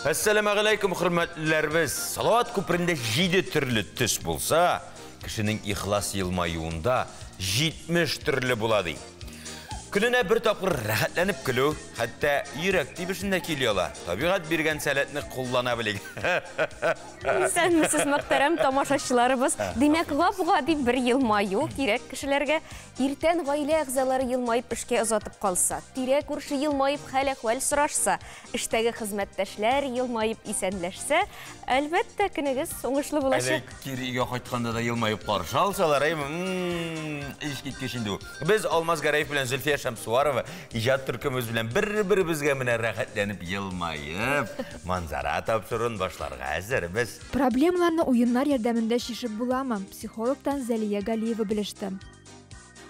Assalamu alaikum hürmetlilerimiz. Salavat köpründe 7 türlü tüs bulsa, kişinin ihlas yılmayuunda 70 türlü buladı. Külüne bir tapır rahatlanıp külü, hatta yürekli bir keliyorlar. Tabiat birgen salatını kullanabilir. Sen misiniz muhterem tamaşaçılarımız? Demek gap-gadi bir yılmayı gerek kişilerge irten gaile agzaları yılmayıp işke uzatıp kalsa, direk urşı yılmayıp hal-ahval sıraşsa, işteki hizmetteşler yılmayıp isenleşse, elbette kinigiz sonuçlu bulaşık. Evet, kiriye qaytqanda da yılmayıp qarşı alsalar, iş gitkişindi. Biz Almaz Garayev bilen Zülfiye Şamsuvarova icad türkümüz bilen bir-birimizge mine rahatlanıp yılmayıp manzara tapşırın başlarga hazırız. Problemlarını oyunlar yardımında şişip bulamam. Psikologdan Zeliye Galiyeva bilişti.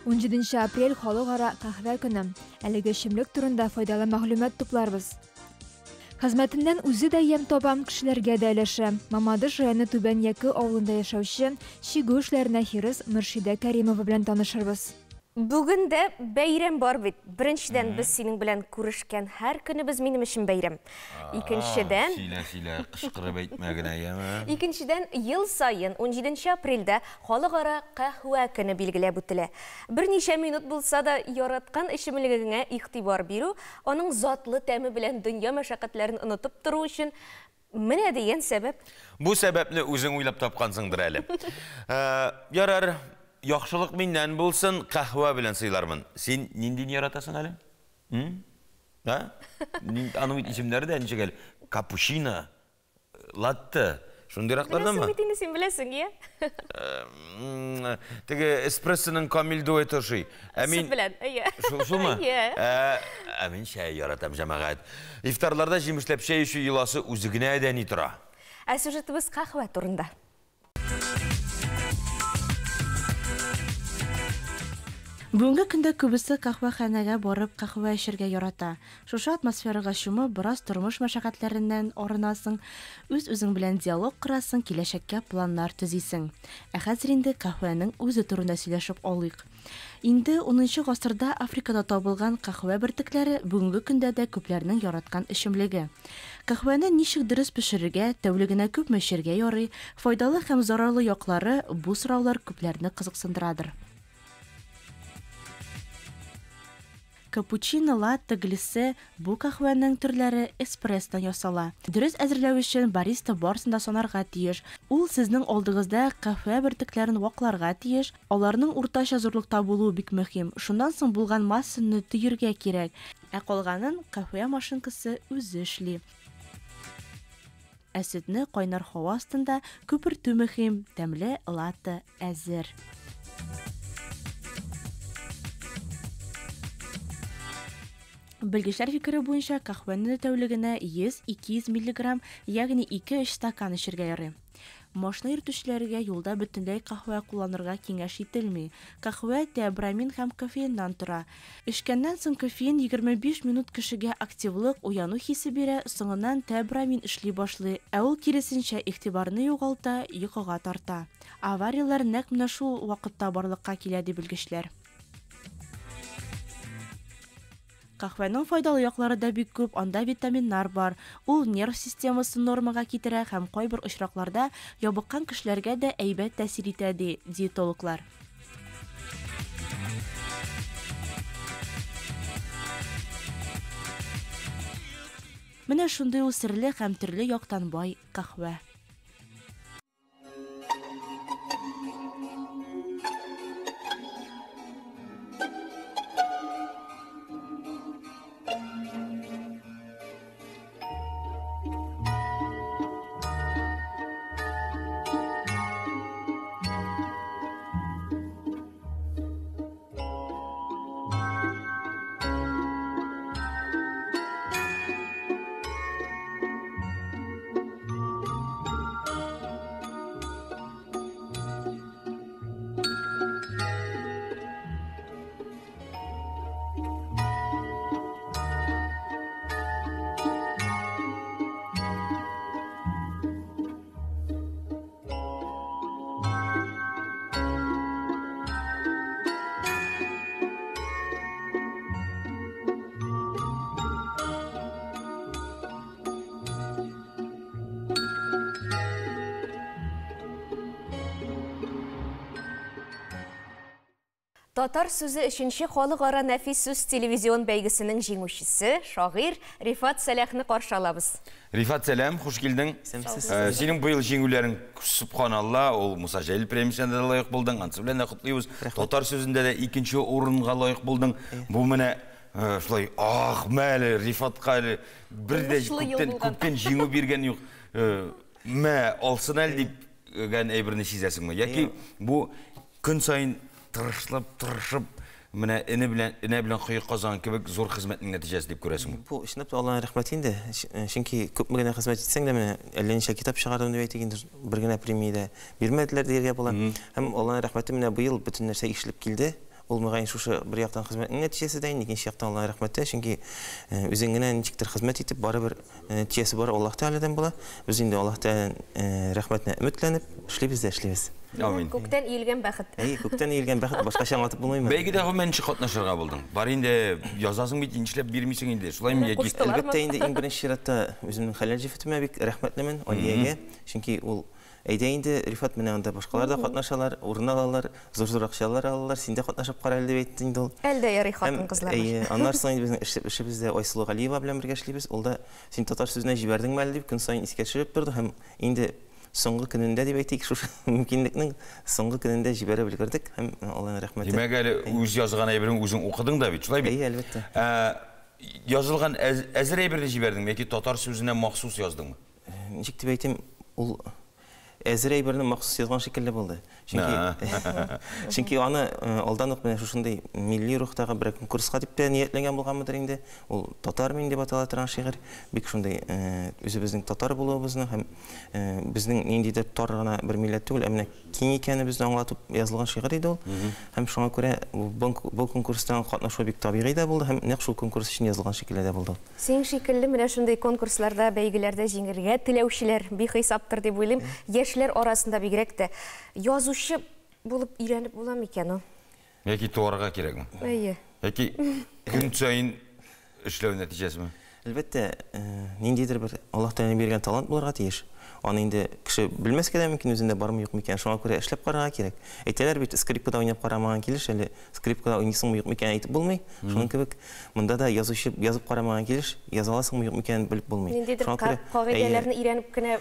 17 aprel Xalqara kahve günü. Әлеге şimlik turunda faydalı maglumat toplarız. Hizmetinden uzi da yem topam kişilerge de eleşi. Mamadış rayonu Tuben Yakı avlunda yaşavşı, şigu işlerine hiriz Mürşide Karimova bilen tanışırız. Bugün de bayram var bit. Birinciden biz senin bilen kuruşken her günü biz benim için bayram. İkinciden Sila kışkırıp etmegine yeme. İkinciden yıl sayın 17 aprelde Xalqara kahve günü belgilep ötüle. Bir neçe minut bulsa da yaratkan işimliğine ihtibar beru, onun zatlı temi bilen dünya meşakkatlerini unutup duru için mene deyen sebep? Bu sebepni özün uylap tapkansındır әлі. Yarar, yaxşılık mindən bulsun, kahve bilen sıylarmın. Sen nindin yaratasın әлі? Anımit isimleri de nişe gel. Cappuccino, latte, şundiraklardan mı? Bilesin bitini sen bilesin ya. Tege espresso'nun kamil dueti şey. Süt bilen, iya. Şu mu? Iya. Amin şey yaratam cemaat. İftarlarda jimişlep şey şu yılası uzigine eden itra. Süjetimiz kahve turunda. Бүгінгі күнді көбісі қахваханаға барып қахва ішерге ярата. Шушы атмосфераға шумы біраз тұрмыш мәшәкәтләреннән орынасың, үз-үзең белән диалог құрасың, киләчәккә планнар төзисең. Хәзер инде қахваның үзе турында сөйләшеп алыйк. Инде 10 гасырда Африкада табылган қахва бөртекләре бүгенге көндә дә күпләрнең яраткан эчемлеге. Қахваны ничек дөрес пешерергә, тәүлегенә күпме эчәргә ярый, файдалы һәм зарарлы яклары бу сораулар күпләрне кызыксындырадыр. Капучино, латте, глиссе, бу кахваның төрләре эспрессодан ясала. Дөрес әзерләү өчен бариста барсын да санарга тиеш. Ул сезнең алдыгызда кафе бөртекләрен вакларга тиеш. Аларның уртача зурлыкта булуы бик мөһим. Шуннан соң булган массаны төйергә кирәк. Ә калганын кафе машинкасы үзе эшли. Әсетне кайнар һава астында күпертү мөһим. Тәмле латте әзер. Белгечләр фикере буенча кахваны тәүлегенә 100-200 мг, ягъни 2-3 стакан эчәргә ярый. Машина йөртүчеләргә юлда бөтенләй кахва кулланырга киңәш ителми. Кахва теобрамин һәм кофеиннан тора. Эчкәннән соң кофеин 25 минут кешегә активлык, уяну хисе бирә, соңыннан теобрамин эшли башлый, ә ул киресенчә игътибарны югалта, йокыга тарта. Авариялар нәкъ менә шул вакытта барлыкка килә ди белгечләр. Кахваның файдалы яклары да бик күп, анда витаминнар бар. Ул нерв системасын нормага китерә һәм кайбер очракларда ябыккан кешеләргә дә әйбәт тәэсир итә ди диетологлар. Менә шундый ул серле һәм төрле яктан бай кахва. Татар сөзі үшінші халықара нәфис сөз телевизион бәйгісінің жеңушісі, шағир Рифат Сәләхні қаршы алабыз. Рифат Сәләм, хош келдің. Сенің бұйыл жеңулерің Субханалла, ол Мұса Жәліл премиясында да лайық болдың, ансы білен құтлайбыз. Татар сөзінде де екінші орынға лайық болдың. Бұл міне шылай, мәлі, Рифатқа әлі бірде көптен жеңу берген жоқ. Мә, алсын әлі деп әйбіріне сезесің ме? Яки бұл күн сайын тырышып, міне іні білен қойық қазан кебек зор қызметтің нәтижесі деп көресің. Бұл шынапты Алланың рахмет енді. Шынки көп мүгіне қызмет етсең де, міне әлленше китап шығардым деп айтығын біргіне премияда бермеділер дерге бола. Әм Алланың рахметі міне бұйыл бүтін нәрсе ішіліп келді. Ол мұғайын шушы бір яқтан қызметтің нәтижесі дайын, екінші яқтан Алланың рахметі. Шынки өзіңіне нечіктір қызмет етіп, бары бір нәтижесі бар Аллах Тағаладан бола. Біз енді Аллах Тағаладан рахметіне үмітленіп, ішлейбіз. Көктен иілген бәқіт. Көктен иілген бәқіт, башқа шаңатып болмай ма? Бәйгідегі мен қатнашырға болдың. Бар енді жазасың бейт, еншілеп бермейсің енді. Солай ме еке? Әлбетте енді ең бірінші ширатта өзімнің халал жефетіме бек рахметлімін Алияге. Шынки ол әйде енді Рифат мене анда башқалар да қатнашалар, орын алалар, зор-зор ақшалар алалар, сен де қатнашып қара әлді бейттің енді ол. Әлде Рифаттың қызлары. Анар соң біздің ішімізде Айсұлу Ғалиева білен бірге ішлейбіз. Ол да сен татар сөзіне жібердің мәлі деп күн сайын іске түсіріп тұрды. Һәм енді соңғы күнінде деп айтайық, шу мүмкіндіктің соңғы күнінде жіберіп үлгердік. Һәм Алланың рахметі. Демек әлі өз жазылған әйбірін өзің оқыдың да бит, солай бит? Әлбетте. Жазылған әзір әйбірді жібердің, яки татар сөзіне махсус яздың ма? Нешік деп айтайым, ол әзір әйбірінің мақсус язған шекелі болды. Чөнки аны алданық менә шушындай милли рухтағы бір конкурсқа деп те ниетленген болған мыдыр инде. Ол татар мен деп атала торган шигырь. Бик шундай өзебезнең татар булуыбызны һәм безнең ниндидер тар гына бер милләт түгел, әмма киң икәнебезне аңлатып язылган шигырь иде ул. Һәм шуңа күрә бу конкурстан катнашу бик табигый да булды һәм нәкъ шул конкурс өчен язылган шикелле дә булды. Син шикелле менә шундай конкурсларда, бәйгеләрдә җиңәргә теләүчеләр бихисаптыр дип уйлыйм. Яшьләр арасында бигрәк тә язучы булып өйрәнеп була микән ул? Яки туарга кирәкме? Әйе. Яки көн сайын эшләү нәтиҗәсеме? Әлбәттә, ниндидер бер Аллаһ Тәгалә биргән талант булырга тиеш. Аны инде кеше белмәскә дә мөмкин, үзендә бармы юк микән, шуңа күрә эшләп карарга кирәк. Әйтәләр бит, скрипкада уйнап карамаган килеш, әле скрипкада уйныйсыңмы юк микән әйтеп булмый. Шуның кебек, монда да язучы язып карамаган килеш, яза аласыңмы юк микән белеп булмый. Ниндидер кагыйдәләрне өйрәнеп кенә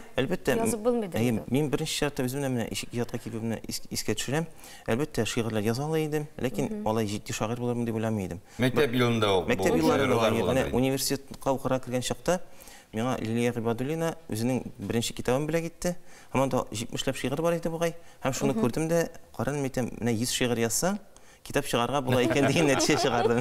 язып булмыйды. Мин беренче шартта үземне менә иҗатка килүемне искә төшерәм. Әлбәттә, шигырьләр яза ала идем, ләкин алай җитди шагыйрь булырмын дип уйламый идем. Мәктәп елында ул. Мәктәп елларында университетка укырга кергән чакта миңа Лилия Гыйбадуллина үзенең беренче китабын белә китте. Һәм анда 70ләп шигырь бар иде бугай. Һәм шуны күрдем дә, каран мәйтәм, менә 100 шигырь язсаң, китап чыгарга була икән дигән нәтиҗә чыгардым.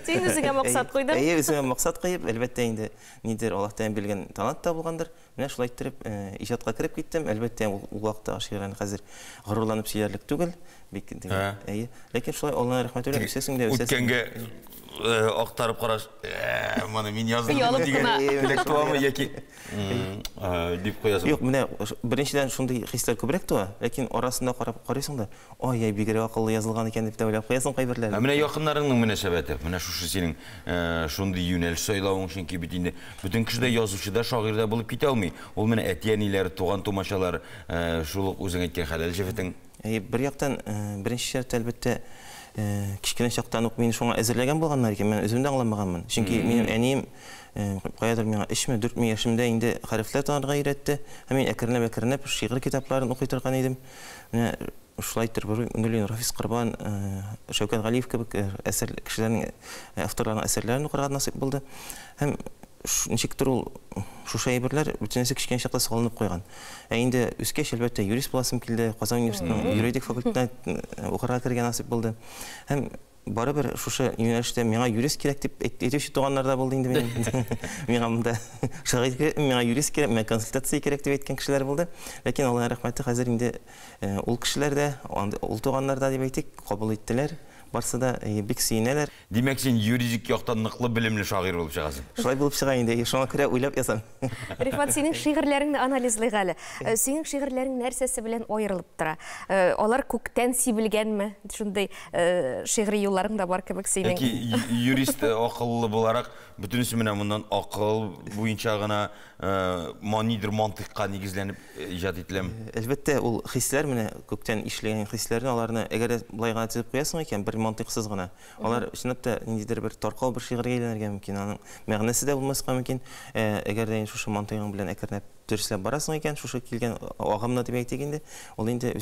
Син үзеңә максат куйдың? Әйе, үземә максат куеп, әлбәттә инде нидер Аллаһтан биргән талант та булгандыр. Менә шулай итеп иҗатка кирип киттем. Әлбәттә ул вакытта шигырьләрне хәзер горурланып сөйләрлек түгел. Бик әйе. Ләкин шулай Аллаһның рәхмәте белән үсәсең дә үсәсең. Үткәнгә актарып караш, моны мин яздым дигән туамы яки дип куясың. Юк, менә беренчедән шундый хисләр күбрәк туа, ләкин арасында карап карыйсың да, ай, бигрәк акыллы язылган икән дип уйлап куясың кайберләрне. Менә якыннарыңның мөнәсәбәте, менә шушы синең шундый юнәлеш сайлавың өчен ки бит инде бүтән кеше дә язучы да, шагыйрь дә булып китә алмый. Ул менә әтиәниләр, туган тумачалар, шул үзең әйткән хәләл җефетең. Бер яктан беренче шарт әлбәттә кичкенә чактан ук мине шуңа әзерләгән булганнар икән, мен үзем дә аңламаганмын. Чөнки минем әнием каядыр миңа 3-4 яшемдә инде хәрефләр танырга өйрәтте. Һәм мин әкренләп шигырь китапларын укый торган идем. Менә шулай итеп Нуруллин Рафис Корбан, Шәүкәт Галиев кебек әсәр кешеләрнең авторларның әсәрләрен укырга насыйп булды. Һәм ничектер ул шушы әйберләр бүтәнесе кичкән чакта салынып куйган. Инде үскәч әлбәттә юрист буласым килде, Казан университетының юридик факультетына укырга кергән насыйп булды. Һәм барыбер шушы юнәлештә миңа юрист кирәк дип әйтүче туганнар да булды инде минем. Миңа монда шагыйрь кирәк, миңа юрист кирәк, миңа консультация кирәк дип әйткән кешеләр булды. Ләкин Аллаһның рәхмәте хәзер инде ул кешеләр дә, ул туганнар да дип әйтик, кабул иттеләр. Барсы да бик сөйнәләр. Димәк, син юридик яктан ныклы белемле шагыйрь булып чыгасың. Шулай булып чыга инде, шуңа күрә уйлап язам. Рифат, синең шигырьләреңне анализлыйк әле. Синең шигырьләрең нәрсәсе белән аерылып тора? Алар күктән сибелгәнме? Шундай шигъри юлларың да бар кебек синең. Яки юрист акыллы буларак бүтінісі менә моннан ақыл буенча гына манидер мантыйкка нигезләнеп иҗат ителәме? Әлбәттә, ул хисләр менә күктән ишелгән хисләрне, аларны әгәр булай гына тизеп куясың икән, бер мантыйксыз гына. Алар чынлап та ниндидер бер таркау бер шигырьгә әйләнергә мөмкин. Аның мәгънәсе дә булмаска мөмкин. Әгәр дә шушы мантыйгың белән әкренләп дөресләп барасың икән, шушы килгән агымны дип әйтик инде, ул инде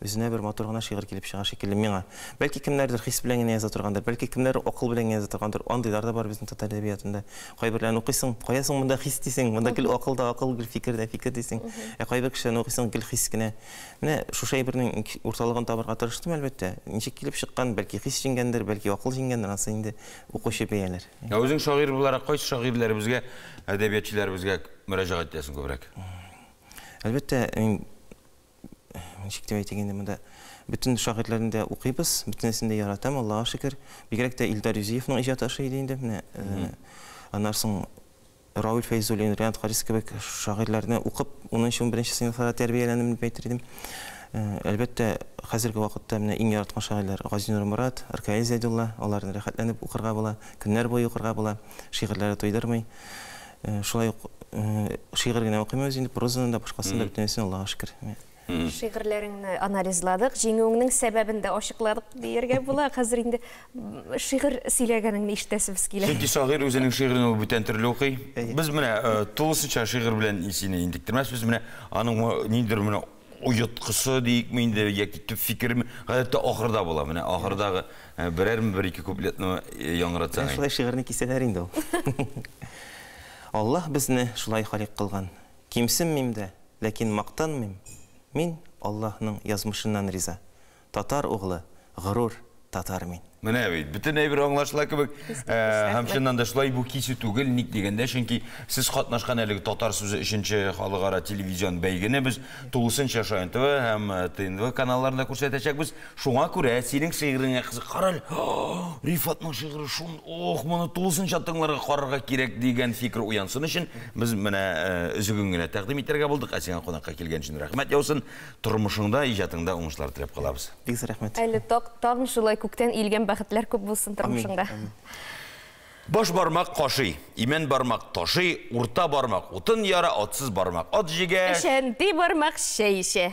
үзенә бер матур гына шигырь килеп чыга шикелле миңа. Бәлки кемнәрдер хис белән генә яза торгандыр, бәлки кемнәр акыл белән яза торгандыр. Андыйлар да бар безнең татар әдәбиятында. Кайберләрне укыйсың, каясың монда хис дисең, монда гел акыл да акыл, гел фикер дә фикер дисең. Кайбер кешеләрне укыйсың, гел хис кенә. Менә шушы әйбернең урталыгын табарга тырыштым әлбәттә. Ничек килеп чыккан, бәлки хис җиңгәндер, бәлки акыл җиңгәндер, анысы инде укучы бәяләр. Өзең шагыйрь буларак кайсы шагыйрьләребезгә, әдәбиятчыларыбызга мөрәҗәгать итәсең күбрәк? Әлбәттә, ничек дип әйтик инде монда bütün şagirlerini de okuyubuz, bütünesini de yaratam, Allah'a şükür. Bigerek de İldar Yüzeyev'nin icatı aşıydı indi. Anlarsın, Raul Feyzulin, Riyad Haris gibi şagirlerini okup, onun için birinci sınıflara terbiyelendim deyip aytırdım. Elbette, hazırki vakitte en yaratkan şagirler Gazi Nur Murat, Arkay Zeydullah, onların rahatlanıp okurga bola, günler boyu okurga bola, şiirleri doydurmay. Şulay şiir gene okuymuyoruz indi, prozanın da başkasını da bütünesini Allah'a şükür. Шигырьләреңне анализладык, җиңүеңнең сәбәбен дә ачыкладык дияргә була. Хәзер инде шигырь сөйләгәнеңне ишетәсебез килә. Чөнки шагыйрь үзенең шигырен ул бүтән төрле укый. Без менә тулысынча шигырь белән исене интектирмәс, менә аның ниндер менә уйыткысы дийекме инде, яки төп фикерме, гадәттә ахырда була. Менә ахырдагы бер-ике куплетны яңратсаң. Шулай шигырьне кисәләр инде ул. Аллаһ безне шулай халык кылган. Кимсенмим дә, ләкин мактанмыйм. Мин Аллаһның язмышыннан риза. Татар углы, гырур татар мин. Менә бит, бүтән әйбер аңлашыла кебек, һәм чыннан да шулай бу кисү түгел, ник дигәндә, чөнки сез катнашкан әлеге татар сүзе 3нче халыкара телевизион бәйгене без тулысынча ШНТВ һәм ТНВ каналларында күрсәтәчәкбез. Шуңа күрә синең шигыреңә кызык. Карал, Рифатның шигыре шун, моны тулысынча тыңларга карарга кирәк дигән фикер уянсын өчен без менә үзегөн генә тәкъдим итәргә булдык. Сиңа кунакка килгән өчен рәхмәт яусын. Тормышыңда, иҗатыңда уңышлар теләп калабыз. Бик рәхмәт. Әле тагын шулай күктән илгән бәхетләр күп булсын тормышыңда. Баш бармак кашый, имен бармак ташый, урта бармак утын яра, атсыз бармак ат җигә. Шәнти бармак шәй ишә.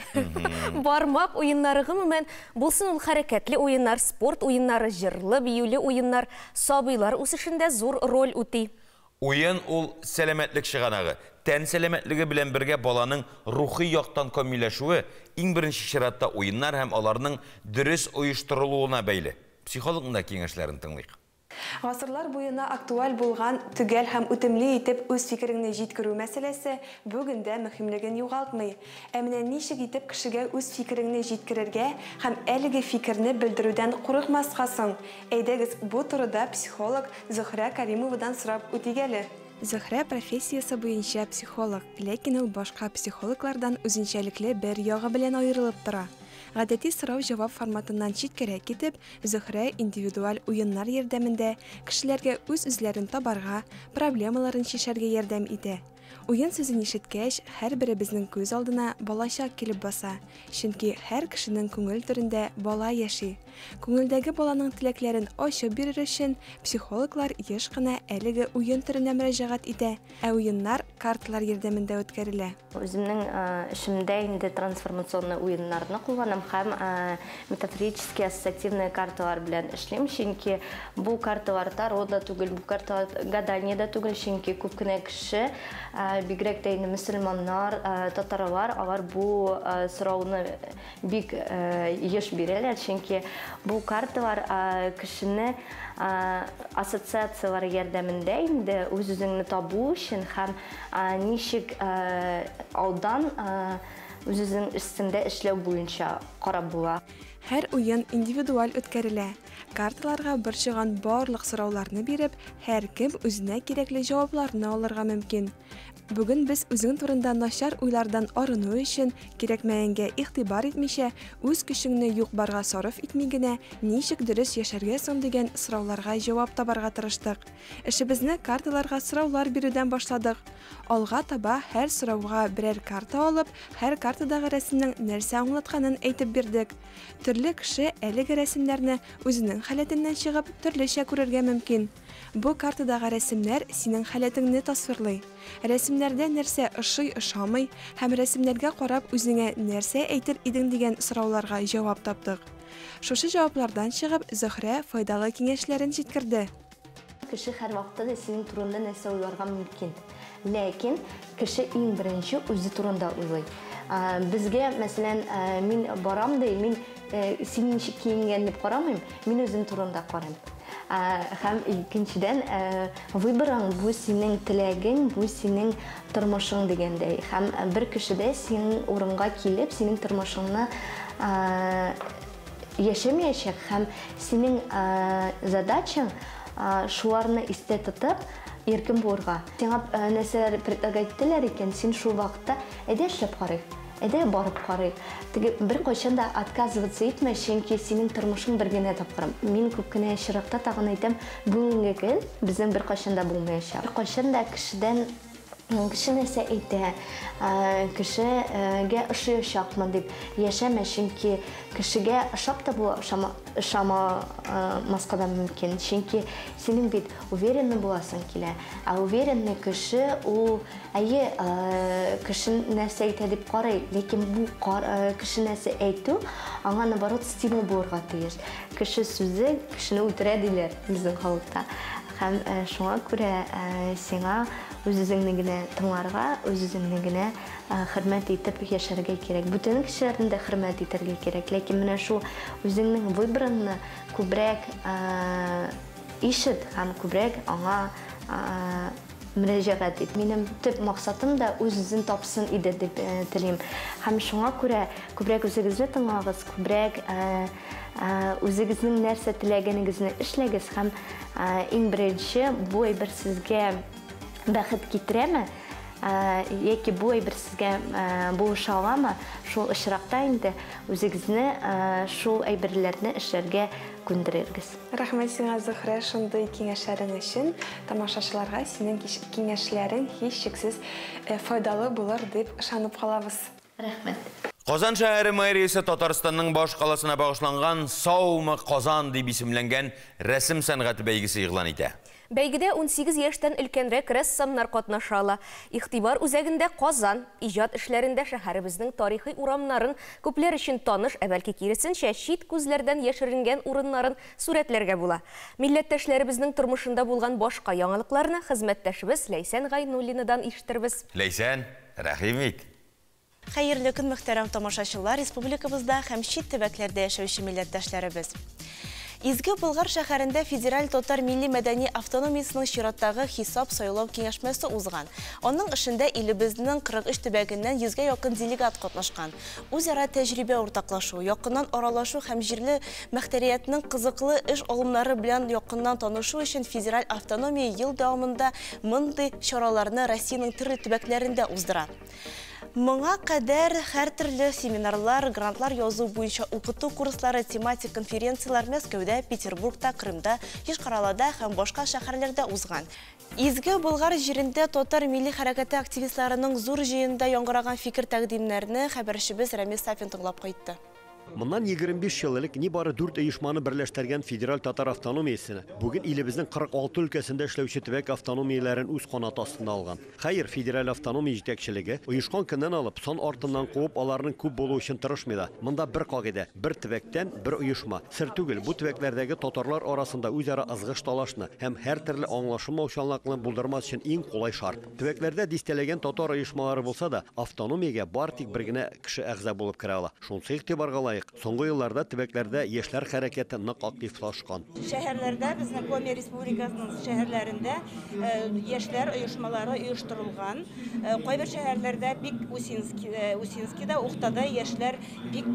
Бармак уеннары гомумән булсын ул хәрәкәтле уеннар, спорт уеннары, җырлы, биюле уеннар, сабыйлар үсешендә зур роль үти. Уен ул сәламәтлек чыганагы. Тән сәламәтлеге белән бергә баланың рухи яктан камилләшүе иң беренче чиратта уеннар һәм аларның дөрес оештырылуына бәйле. Психологның киңәшләрен тыңлыйк. Гасырлар буена актуаль булган төгәл һәм үтемле итеп үз фикереңне җиткерү мәсьәләсе бүгендә мөһимлеген югалтмый. Ә менә ничек итеп кешегә үз фикереңне җиткерергә һәм әлеге фикерне белдерүдән курыкмаска соң? Әйдәгез, бу турыда психолог Зөһрә Каримовадан сорап үтигәле. Зөһрә профессиясе буенча психолог, ләкин ул башка психологлардан үзенчәлекле бер ягы белән аерылып тора. Гадәти сорау-җавап форматыннан читкәрәк китеп, Зөһрә индивидуаль уеннар ярдәмендә кешеләргә үз-үзләрен табарга, проблемаларын чишәргә ярдәм итә. Уен сүзен ишеткәч, һәрберебезнең күз алдына балачак килеп баса, чөнки һәр кешенең күңел түрендә бала яши. Күңелдәге баланың теләкләрен ачып бирер өчен психологлар еш кына әлеге уен төренә мөрәҗәгать итә, ә уеннар карталар ярдәмендә үткәрелә. Үземнең эшемдә инде трансформационный уеннарны кулланам һәм метафорический ассоциативный карталар белән эшлим, чөнки бу карталар тарода түгел, бу карталар гадание да түгел, чөнки күп кенә кеше бигрәк тә инде мөселманнар, татарлар, алар бу сорауны бик еш бирәләр, чөнки бу карталар кешене ассоциациялар ярдәмендә инде үз-үзеңне табу өчен һәм ничек алдан үз-үзең өстендә эшләү буенча карап була. Һәр уен индивидуаль үткәрелә. Карталарга борчыган барлык сорауларны биреп, һәр кем үзенә кирәкле җавапларны алырга мөмкин. Бүген без үзең турында начар уйлардан арыну өчен кирәкмәгәнгә игътибар итмичә, үз көчеңне юк-барга сарыф итми генә, ничек дөрес яшәргә соң дигән сорауларга җавап табарга тырыштык. Эшебезне карталарга сораулар бирүдән башладык. Алга таба һәр сорауга берәр карта алып, һәр картадагы рәсемнең нәрсә аңлатканын әйтеп бирдек. Төрле кеше әлеге рәсемнәрне үзенең халәтеннән чыгып төрлечә күрергә мөмкин. Бу картадагы рәсемнәр синең халәтеңне тасвирлый. Рәсемнәрдә нәрсә ошый-ошамый һәм рәсемнәргә карап үзеңә нәрсә әйтер идең дигән сорауларга җавап таптык. Шушы җаваплардан чыгып, Зөһрә файдалы киңәшләрен җиткерде. Кеше һәр вакытта да синең турында нәрсә уйларга мөмкин. Ләкин кеше иң беренче үзе турында уйлый. Безгә, мәсәлән, мин барам да, мин син ничек киенгән дип карамыйм, мин үзем турында карыйм. Һәм икенчедән, выборың бу синең теләгең, бу синең тормышың дигәндәй. Һәм бер кеше дә синең урынга килеп, синең тормышыңны яшәмәячәк һәм синең задачаң шуларны истә тотып иркен булырга. Сиңа нәрсә предлагать итәләр икән, син шул вакытта әйдә эшләп карый, әйдә барып карый. Теге бер кайчан да отказываться итмә, чөнки синең тормышың бер генә тапкыр. Мин күп кенә чиракта тагын әйтәм, бүгенге көн безнең бер кайчан да булмаячак. Бер кайчан да кеше нәрсә әйтә, кешегә ошаячакмын дип яшәмә, чөнки кешегә ошап та бу ошамаска да мөмкин. Чөнки синең бит уверенный буласың килә. Уверенный кеше ул кеше нәрсә әйтә дип карый, ләкин бу кеше нәрсә әйтү аңа наоборот стимул булырга тиеш. Кеше сүзе кешене үтерә диләр безнең халыкта. Һәм шуңа күрә сиңа үзеңне генә тыңларга, үзеңне генә хөрмәт итеп яшәргә кирәк. Бүтән кешеләрне дә хөрмәт итәргә кирәк. Ләкин менә шул үзеңнең выборыңны күбрәк ишет һәм күбрәк аңа мөрәҗәгать ит. Минем төп максатым да үзен тапсын иде дип телим. Һәм шуңа күрә күбрәк үзегезне тыңлагыз, күбрәк үзегезнең нәрсә теләгәнегезне эшләгез һәм иң беренче бу әйбер сезгә бәхет китерәме, яки бу әйбер сезгә булыша аламы, шул очракта инде үзегезне шул әйберләрне эшләргә күндерегез. Рәхмәт сиңа, Зөһрә, шундый киңәшләрең өчен. Тамашачыларга синең киңәшләрең һичшиксез файдалы булыр дип ышанып калабыз. Рәхмәт. Казан шәһәре мэриясе Татарстанның баш каласына багышланган «Саумы Казан» дип исемләнгән рәсем сәнгате бәйгесе игълан итә. Бәйгедә 18 яшьтән өлкәнрәк рәссамнар катнашалар. Игътибар үзәгендә Казан, иҗат эшләрендә шәһәребезнең тарихи урамнарын, күпләр өчен таныш, бәлки киресенчә чит күзләрдән яшеренгән урыннарын сурәтләргә була. Милләттәшләребезнең тормышында булган башка яңалыкларны хезмәттәшебез Ләйсән Гайнуллинадан ишетербез. Ләйсән, рәхим ит. Хәерле көн, мөхтәрәм тамашачылар, республикабызда һәм чит төбәкләрдә яшәүче милләттәшләребез. Изге Болгар шәһәрендә федераль татар милли мәдәни автономиясының чираттагы хисап сайлау киңәшмәсе узган. Аның эшендә илебезнең 43 төбәгеннән 100-гә якын делегат катнашкан. Үзара тәҗрибә уртаклашу, якыннан аралашу һәм җирле мәхтәриятның кызыклы эш алымнары белән якыннан танышу өчен федераль автономия ел дәвамында мондый чараларны Россиянең төрле төбәкләрендә уздыра. Моңа кадәр һәр төрле семинарлар, грантлар язу буенча укыту курслары, тематик конференциялар Мәскәүдә, Петербургта, Крымда, Ешкаралада һәм башка шәһәрләрдә узган. Изге Болгар җирендә татар милли хәрәкәте активистларының зур җыенда яңгыраган фикер тәкъдимнәрне хәбәрчебез Рәмис Сафин тыңлап кайтты. Моннан 25 ел элек нибары 4 оешманы берләштергән федераль татар автономиясен бүген илебезнең 46 өлкәсендә эшләүче төбәк автономияләрен үз канаты астына алган. Хәер, федераль автономия җитәкчелеге оешкан көннән алып сон артыннан куып аларның күп булу өчен тырышмый да. Монда бер кагыйдә, бер төбәктән бер оешма. Сер түгел, бу төбәкләрдәге татарлар арасында үзара ызгыш талашны һәм һәр төрле аңлашылмаучанлыкны булдырмас өчен иң кулай шарт. Төбәкләрдә дистәләгән татар оешмалары булса да, автономиягә бар тик бер генә кеше әгъза булып керә ала. Шунысы игътибарга соңгы елларда төбәкләрдә яшьләр хәрәкәте нык активлашкан. Шәһәрләрдә, безнең Коми Республикасының шәһәрләрендә яшьләр оешмалары оештырылган. Кайбер шәһәрләрдә бик Усинскида, Ухтада яшьләр бик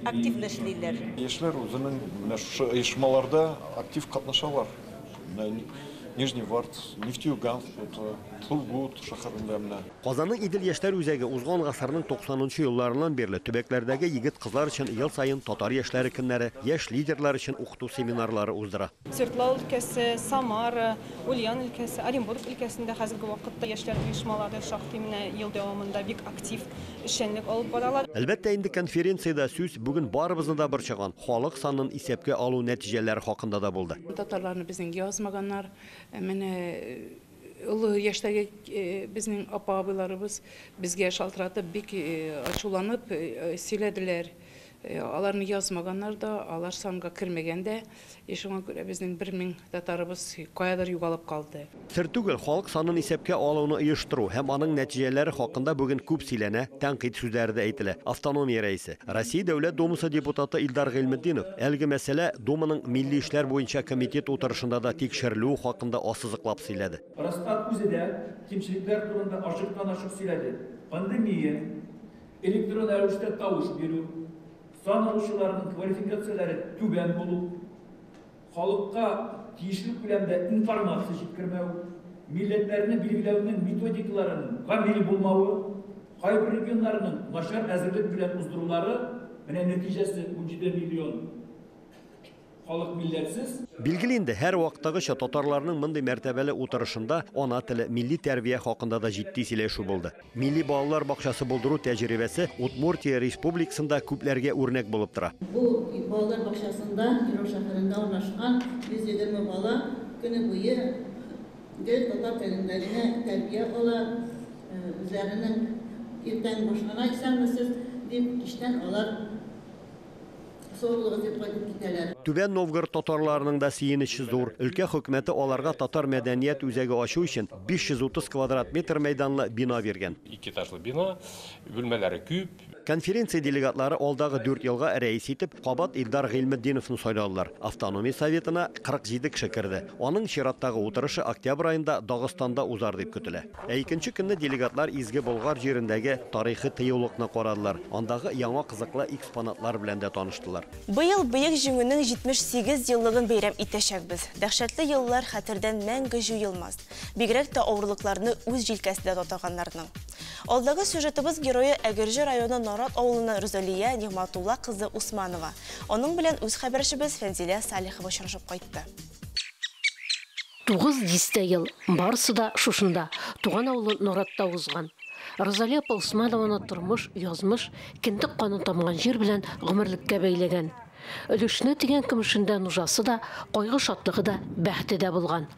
актив эшлиләр. Яшьләр үзенең оешмаларда актив катнашалар. Нижний Варт, Нефтеюганск, Тылгут шәһәрендә. Казанның Идел яшьләр үзәге узган гасырның 90-нчы елларыннан бирле төбәкләрдәге егет-кызлар өчен ел сайын татар яшьләре көннәре, яшь лидерлар өчен укыту семинарлары уздыра. Свердлов өлкәсе, Самара, Ульян өлкәсе, Оренбург өлкәсендә хәзерге вакытта яшьләр оешмалары шактый менә ел дәвамында бик актив эшчәнлек алып баралар. Әлбәттә, инде конференциядә сүз бүген барыбызны да борчыган халык санын исәпкә алу нәтиҗәләре хакында да булды. Татарларны безнең язмаганнар, Ulu yaştagi bizning apa-abilarыбыз bizge şaltıratıp bik açulanıp söylediler. Alarını yazmaganlar da, alar sanга kirmegende, şuna göre bizning 1000 tatarыбыз kayadыр yugalып kaldı. Sir түгел, халык санын исәпкә алуны оештыру һәм аның нәтиҗәләре хакында бүген күп сөйләнә, тәнкыйть сүзләре дә әйтелә. Автономия рәисе, Россия Дәүләт Думасы депутаты Илдар Гыйлметдинов әлеге мәсьәлә Думаның милли эшләр буенча комитет утырышында да тикшерелү хакында ассызыклап сөйләде. Росстат үзедә кимчелекләр турында ашыктан-ашык сөйләде. Пандемия, электрон рәвештә тавыш бирү, сан алучыларның квалификацияләре түбән булу, халыкка тиешле күләмдә информация җиткермәү, милләтләрне билгеләүнең методикаларының гамәли булмавы, кайбер регионнарның начар әзерлек белән уздырулары менә нәтиҗәсе 17 миллион халык милләтсез. Билгеле инде, һәр вакыттагыча татарларның мондый мәртәбәле утырышында ана теле, милли тәрбия хакында да җитди сөйләшү булды. Милли балалар бакчасы булдыру тәҗрибәсе Удмуртия Республикасында күпләргә үрнәк булып тора. Бу балалар бакчасында Ирон шәһәрендә урнашкан 120 бала көне буе гел татар телендә тәрбия ала, үзләренең иртән башкана исәнмесез дип киштән алар Түбән Новгород татарларының да сөенече зур. Өлкә хөкүмәте аларга татар мәдәният үзәге ачу өчен 530 квадрат метр мәйданлы бина биргән. 2 этажлы бина, бүлмәләре күп. Конференция делегатлары алдагы 4 елга рәис итеп Кабат Илдар Гыйлметдиновны сайладылар. Автономия советына 47 кеше керде. Аның чираттагы утырышы октябрь айында Дагыстанда узар дип көтелә. Икенче көнне делегатлар Изге Болгар җирендәге тарихи тыюлыкны карадылар. Андагы яңа кызыклы экспонатлар белән дә таныштылар. Быел быйык җиңүнең 78 еллыгын бәйрәм итәчәкбез. Дәһшәтле еллар хәтердән мәңге җуелмас. Бигрәк тә авырлыкларны үз җилкәсендә татаганнарның. Алдагы сюжетыбыз герое Әгерҗе районы Нарат авылының Розалия Нигъматулла кызы Усманова. Аның белән үз хәбәрчебез Фәнзилә Салихова очрашып кайтты. 9-10 ел барысы да шушында, туган авылы Наратта узган. Розалия Усманованы тормыш, язмыш, киндек канын тамган җир белән гомерлеккә бәйләгән. Өлешне тигән көмешендә нужасы да, кайгы шатлыгы да, бәхте дә булган.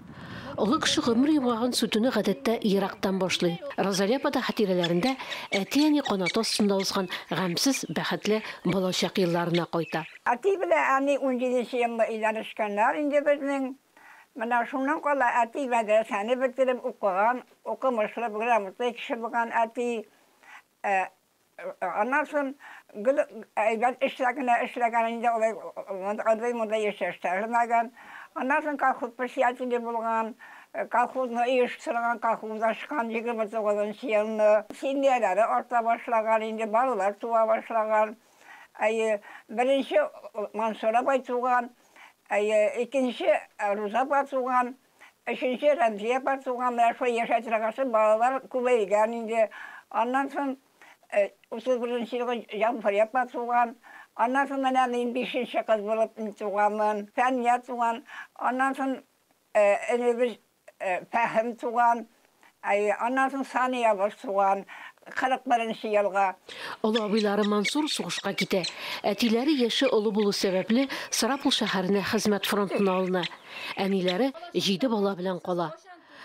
Олы кеше гомер югаган сүтүне гадәттә ерактан башлый. Розалия да хатирәләрендә әти-әни канаты астында узган гамсыз, бәхетле балачак елларына кайта. Әти белән әни 17 елда идарышканнар инде безнең. Менә шуннан кала әти мәдрәсәне бетереп укыган, укымышлы, грамотлы кеше булган әти. Аннан соң гел әйбәт эшләгән инде алай монда яшәштәрмәгән. Аннан соң колхоз председателе булган, колхозны оештырган, колхозлашкан 29 елны. Семьялары арта башлаган, инде балалар туа башлаган. Беренче Мансур абай туган, икенче Руза апа туган, өченче Рамзия апа туган. Менә шул яшәтергән балалар күбәйгән инде. Аннан соң 31 елга Җанфар апа туган. Аннан соң менә 25 кыз булып туганмын. Фәния туган. Аннан соң энебез Фәһим туган. Аннан соң Сания бар туган. 41 елга. Олы абыйлары Мансур сугышка китә. Әтиләре яше олы булу сәбәпле Сарапул шәһәренә хезмәт фронтына алына. Әниләре 7 бала белән кала.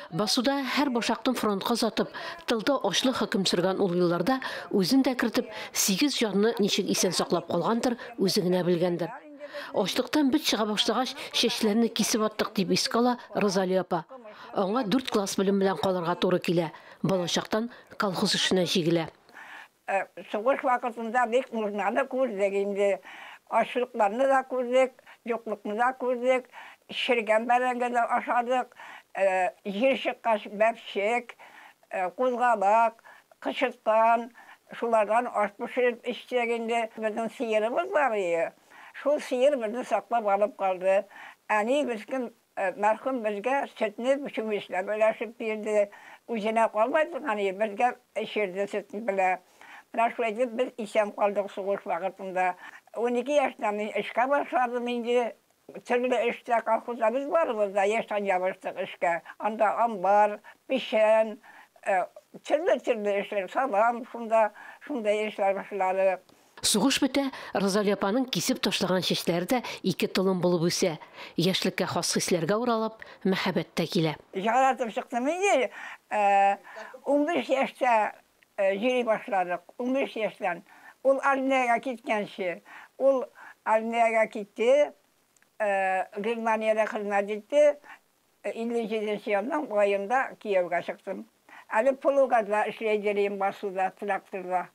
Басуда һәр башактын фронтка затып, тылда ачлы хөкем сөргән ул елларда үзен дә кертеп 8 җанны ничек исән саклап калгандыр, үзе генә белгәндер. Ачлыктан бит чыга башлагач, чәчләрне кисеп аттык дип искала Розалия апа. Аңа 4 класс белем белән калырга туры килә. Балачактан колхоз эшенә җигелә. Сугыш вакытында бик нужнаны күрдек инде. Ачлыкларны да күрдек, юклыкны да күрдек, ширгән бәрәнгә дә ашадык. Җир чыккач бәпчек, кузгалак, кычыткан, шулардан аш пешереп эчтегәндә безнең сыерыбыз бар иде. Шул сыер безне саклап алып калды. Әни безгә мәрхүм безгә сөтне бүчүмешләр беләшеп бирде. Үзенә калмады, әни безгә эчерде сөтне белә. Менә шулай дип без исән калдык сугыш вакытында. 12 яшьтән мин эшкә башладым инде. Türlü işte kalkuzlarımız var burada, yaştan yavaştık işte. Anda ambar, pişen, türlü işler, salam, şunda işler başları. Сугыш бетә, Розалия апаның кисеп ташлаған чәчләре дә ике тылым булып үсә. Яшьлеккә хас хисләргә уралып, мәхәббәттә килә. Яратып чыктым инде. 15 яшьтә җыри башладык. 15 яшьтән. Ул армиягә киткәнче. Ул армиягә китте. Германиядә хезмәт итте. 57 елның айында Киевга чыктым. Әле Пулугада эшләйдерим басуда, тракторда.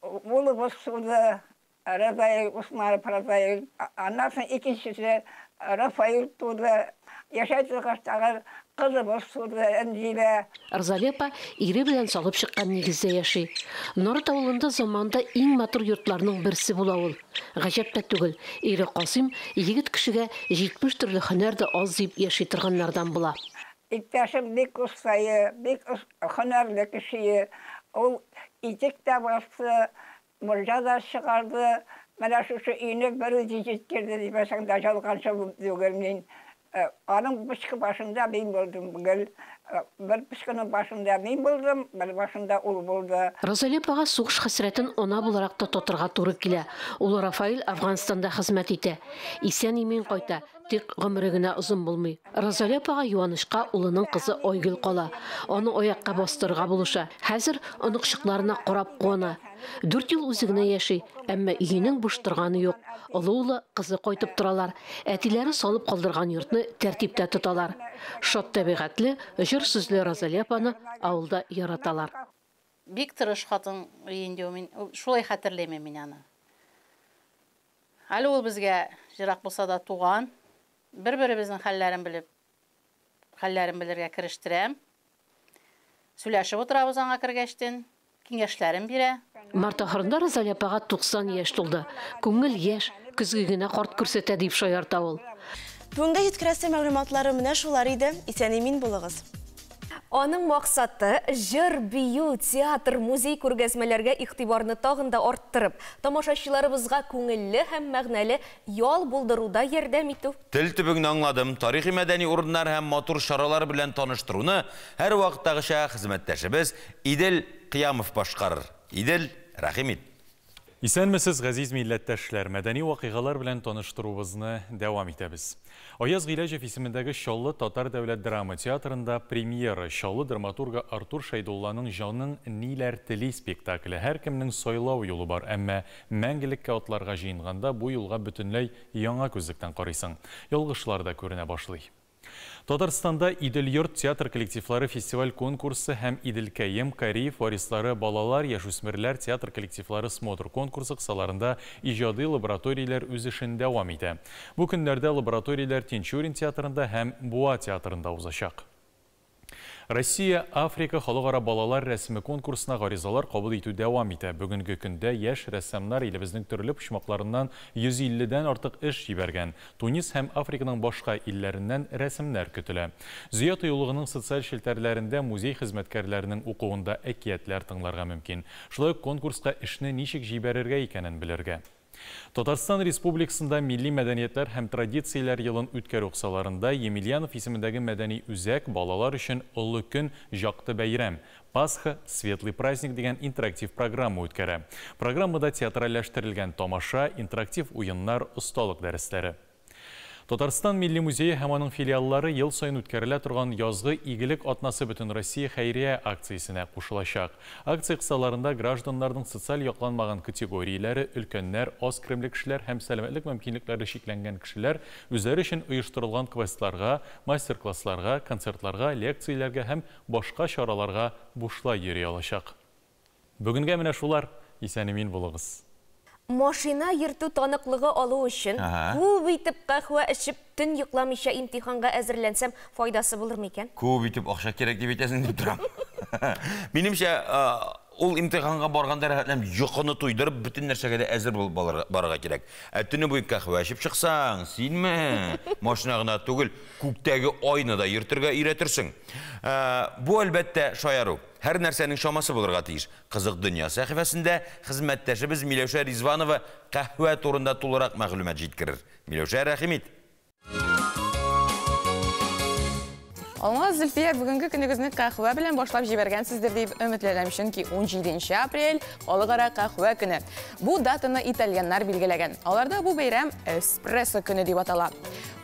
Ул басуда Рафаэль Усманов Рафаэль. Аннан икенчесе Рафаэль туды. Яшәйтергәштәге кызы басуда Әнҗилә. Розалия апа ире белән салып чыккан нигездә яши. Норт авылында заманда иң матур йортларның берсе була ул. Гаҗәп тә түгел, ире Касыйм егет кешегә 70 төрле һөнәр дә аз дип яши торганнардан була. İktişim bek ustayı, bek hünerli kişiyi. O itik de bastı, mırca da çıkardı. Bana şu iğne böyle cicit girdi diye ben de çalkança dögümleyin. Onun pışkı başında ben buldum bugün. Bir pışkının başında ben buldum, bir başında ul buldu. Розалия апага сугыш хәсрәтен ана буларак та тотырга туры килә. Ул Рафаэль Афганстанда хезмәт итә. Исән имин кайта. Тик гомере генә узын булмый. Розалия апага юанышка улының кызы Айгөл кала. Аны аякка бастырга булыша. Хәзер оныкчыкларына карап куана. 4 ел үзегенә яши, әмма өйнең буш торганы юк. Улы кызы кайтып торалар. Әтиләре салып калдырган йортны тәртиптә тоталар. Шат табигатьле, җыр сүзле Розалия апаны авылда яраталар. Бик тырыш хатын инде мин шулай хәтерләмим мин аны. Әле ул безгә җирак булса да туган. Бер-беребезнең хәлләрен белергә керештерәм. Сөйләшеп утырабыз аңа кергәчтен, киңәшләрен бирә. Март ахырында Розалия апага 90 яшь тулды. Күңел яшь, көзге генә карт күрсәтә дип шаярта ул. Бүгенге җиткерәсе мәгълүматлары менә шулар иде. Исән-имин булыгыз. Аның максаты җыр, бию, театр, музей күргәзмәләргә игътибарны тагын да арттырып, тамашачыларыбызга күңелле һәм мәгънәле ял булдыруда ярдәм итү. Тел төбегне аңладым. Тарихи мәдәни урыннар һәм матур шаралар белән таныштыруны һәр вакыттагыча хезмәттәшебез Идел Кыямов башкарыр. Идел, рәхимит. Исәнмесез, газиз милләттәшләр, мәдәни вакыйгалар белән таныштыруыбызны дәвам итәбез. Аяз Гыйләҗев исемендәге Чаллы Татар дәүләт драма театрында премьера Чаллы драматургы Артур Шәйдулланың «Җанның ниләр тели» спектакле. Һәр кемнең сайлау юлы бар, әмма мәңгелеккә атларга җыенганда бу юлга бөтенләй яңа күзлектән карыйсың. Ялгышлар да күренә башлый. Татарстанда Идел йорт театр коллективлары фестиваль конкурсы һәм Идел Кәем, Кариев варислары балалар, яшүсмерләр театр коллективлары смотр конкурсы кысаларында иҗади лабораторияләр үз эшен дәвам итә. Бу көннәрдә лабораторияләр Тинчурин театрында һәм Буа театрында узачак. Россия Африка халыкара балалар рәсеме конкурсына гаризалар кабул итү дәвам итә. Бүгенге көндә яшь рәссамнар илебезнең төрле почмакларыннан 150-дән артык эш җибәргән. Тунис һәм Африканың башка илләреннән рәсемнәр көтелә. Зыя тыюлыгының социаль челтәрләрендә музей хезмәткәрләренең укуында әкиятләр тыңларга мөмкин. Шулай ук конкурска эшне ничек җибәрергә икәнен белергә. Татарстан Республикасында милли мәдәниятләр һәм традицияләр елын үткәрү кысаларында Емельянов исемендәге мәдәни үзәк балалар өчен олы көн якты бәйрәм Пасха Светлый праздник дигән интерактив программа үткәрә. Программада театральләштерелгән тамаша, интерактив уеннар, осталык дәресләре. Татарстан Милли музее һәм аның филиаллары ел сайын үткәрелә торган язгы игелек атнасы бөтен Россия хәйрия акциясенә кушылачак. Акция кысаларында гражданнарның социаль якланмаган категорияләре, өлкәннәр, аз киремле кешеләр һәм сәламәтлек мөмкинлекләре шикләнгән кешеләр үзләре өчен оештырылган квестларга, мастер-классларга, концертларга, лекцияләргә һәм башка чараларга бушлай йөри алачак. Бүгенгә менә шулар. Исән-имин булыгыз. Машина йөртү таныклыгы алу өчен күп итеп кахва эчеп төн йокламыйча имтиханга әзерләнсәм файдасы булыр микән? Күп итеп акча кирәк дип әйтәсең дип торам. Минемчә, ул имтиханга барганда рәхәтләнеп йокыны туйдырып бөтен нәрсәгә дә әзер булып барырга кирәк. Төне буе кахва эчеп чыксаң, синме? Машина гына түгел, күктәге айны да йөртергә өйрәтерсең. Бу әлбәттә шаяру. Һәр нәрсәнең шамасы булырга тиеш. Кызык дөнья сәхифәсендә хезмәттәшебез Миләүшә Ризванова кахва турында тулырак мәгълүмат җиткерер. Миләүшә, рәхимит. Алмаз Зөлфия, бүгінгі күнігізні қахуа білен башлап жібергенсіздер деп үмітледім, чөнки 17 апрель халыкара қахуа күні. Бұл датаны итальяннар белгілеген. Аларда бұл бәйрәм эспрессо күні деп атала.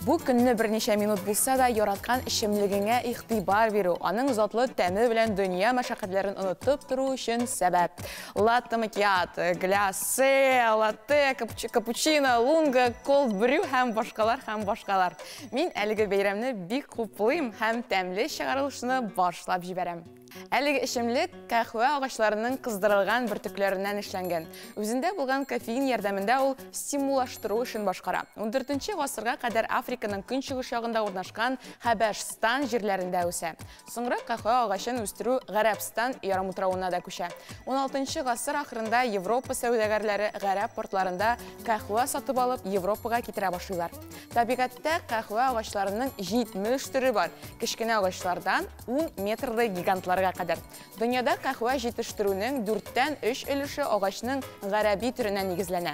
Бұл күнні бірнеше минут булса да яраткан ішімлігіңе ихтибар беру, аның затлы тәме белән дөнья мәшәкатьләрен онытып тұру өчен сәбәп. Латте макиато, глясе, латте, капучино, лунга, колд брю һәм башкалар. Мин әлеге бәйрәмне бик хуплыйм һәм тәмле чыгарылышны башлап җибәрәм. Әлеге эчемлек кахуа агачларының кыздырылган бөртекләреннән эшләнгән. Үзендә булган кофеин ярдәмендә ул стимуллаштыру эшен башкара. 14 гасырга кадәр Африканың көнчыгыш ягында урнашкан Хәбәшстан җирләрендә үсә. Соңра кахуа агачын үстерү Гарәбстан ярымутравына да күчә. 16 гасыр ахырында Европа сәүдәгәрләре Гарәб портларында кахуа сатып алып Европага китерә башлыйлар. Табигатьтә кахуа агачларының 70 төре бар. Кечкенә агачлардан 10 метрлы гигантларга кадәр. Дөньяда кахуа җитештерүнең 4-тән 3 өлеше агачның гарәби төренә нигезләнә.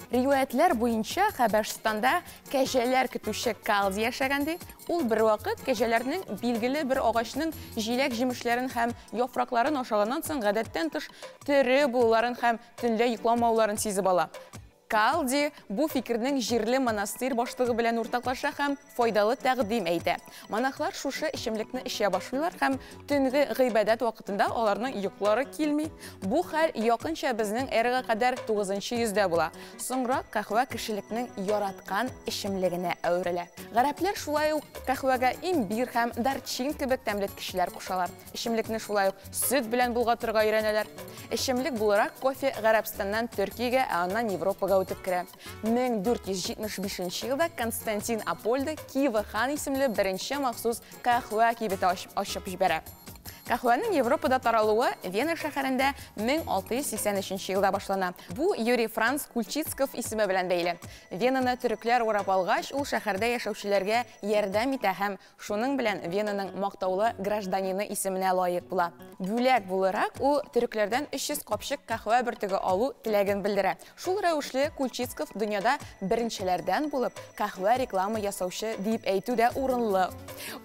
Риваятләр буенча Хәбәшстанда кәҗәләр көтүче Калди яшәгән ди. Ул бер вакыт кәҗәләрнең билгеле бер агачның җиләк-җимешләрен һәм яфракларын ашаганнан соң гадәттән тыш тере булуларын һәм төнлә йокламауларын сизеп ала. Калди бу фикернең җирле монастырь башлыгы белән уртаклаша һәм файдалы тәкъдим әйтә. Монахлар шушы эчемлекне эчә башлыйлар һәм төнге гыйбадәт вакытында аларның йоклары килми. Бу хәл якынча безнең эрага кадәр 9-нчы йөздә була. Соңра кахва кешелекнең яраткан эчемлегенә әверелә. Гарәпләр шулай ук кахвага имбир һәм дарчин кебек тәмлеткечләр кушалар. Эчемлекне шулай ук сөт белән булгатырга өйрәнәләр. Эчемлек буларак кофе Гарәбстаннан Төркиягә, аннан Европага үтеп керә. 1475 елда Константин Апольда Кива хан исемле беренче махсус кахва кибете ачып җибәрә. Кахуаның Европада таралуы Вена шәһәрендә 1683 елда башлана. Бу Юрий Франц Кульчицков исеме белән бәйле. Венаны төрекләр урап алгач, ул шәһәрдә яшәүчеләргә ярдәм итә һәм шуның белән Венаның мактаулы гражданины исеменә лаек була. Бүләк буларак ул төрекләрдән 300 капчык кахва бөртеге алу теләген белдерә. Шул рәвешле Кульчицков дөньяда беренчеләрдән булып кахва реклама ясаучы дип әйтү дә урынлы.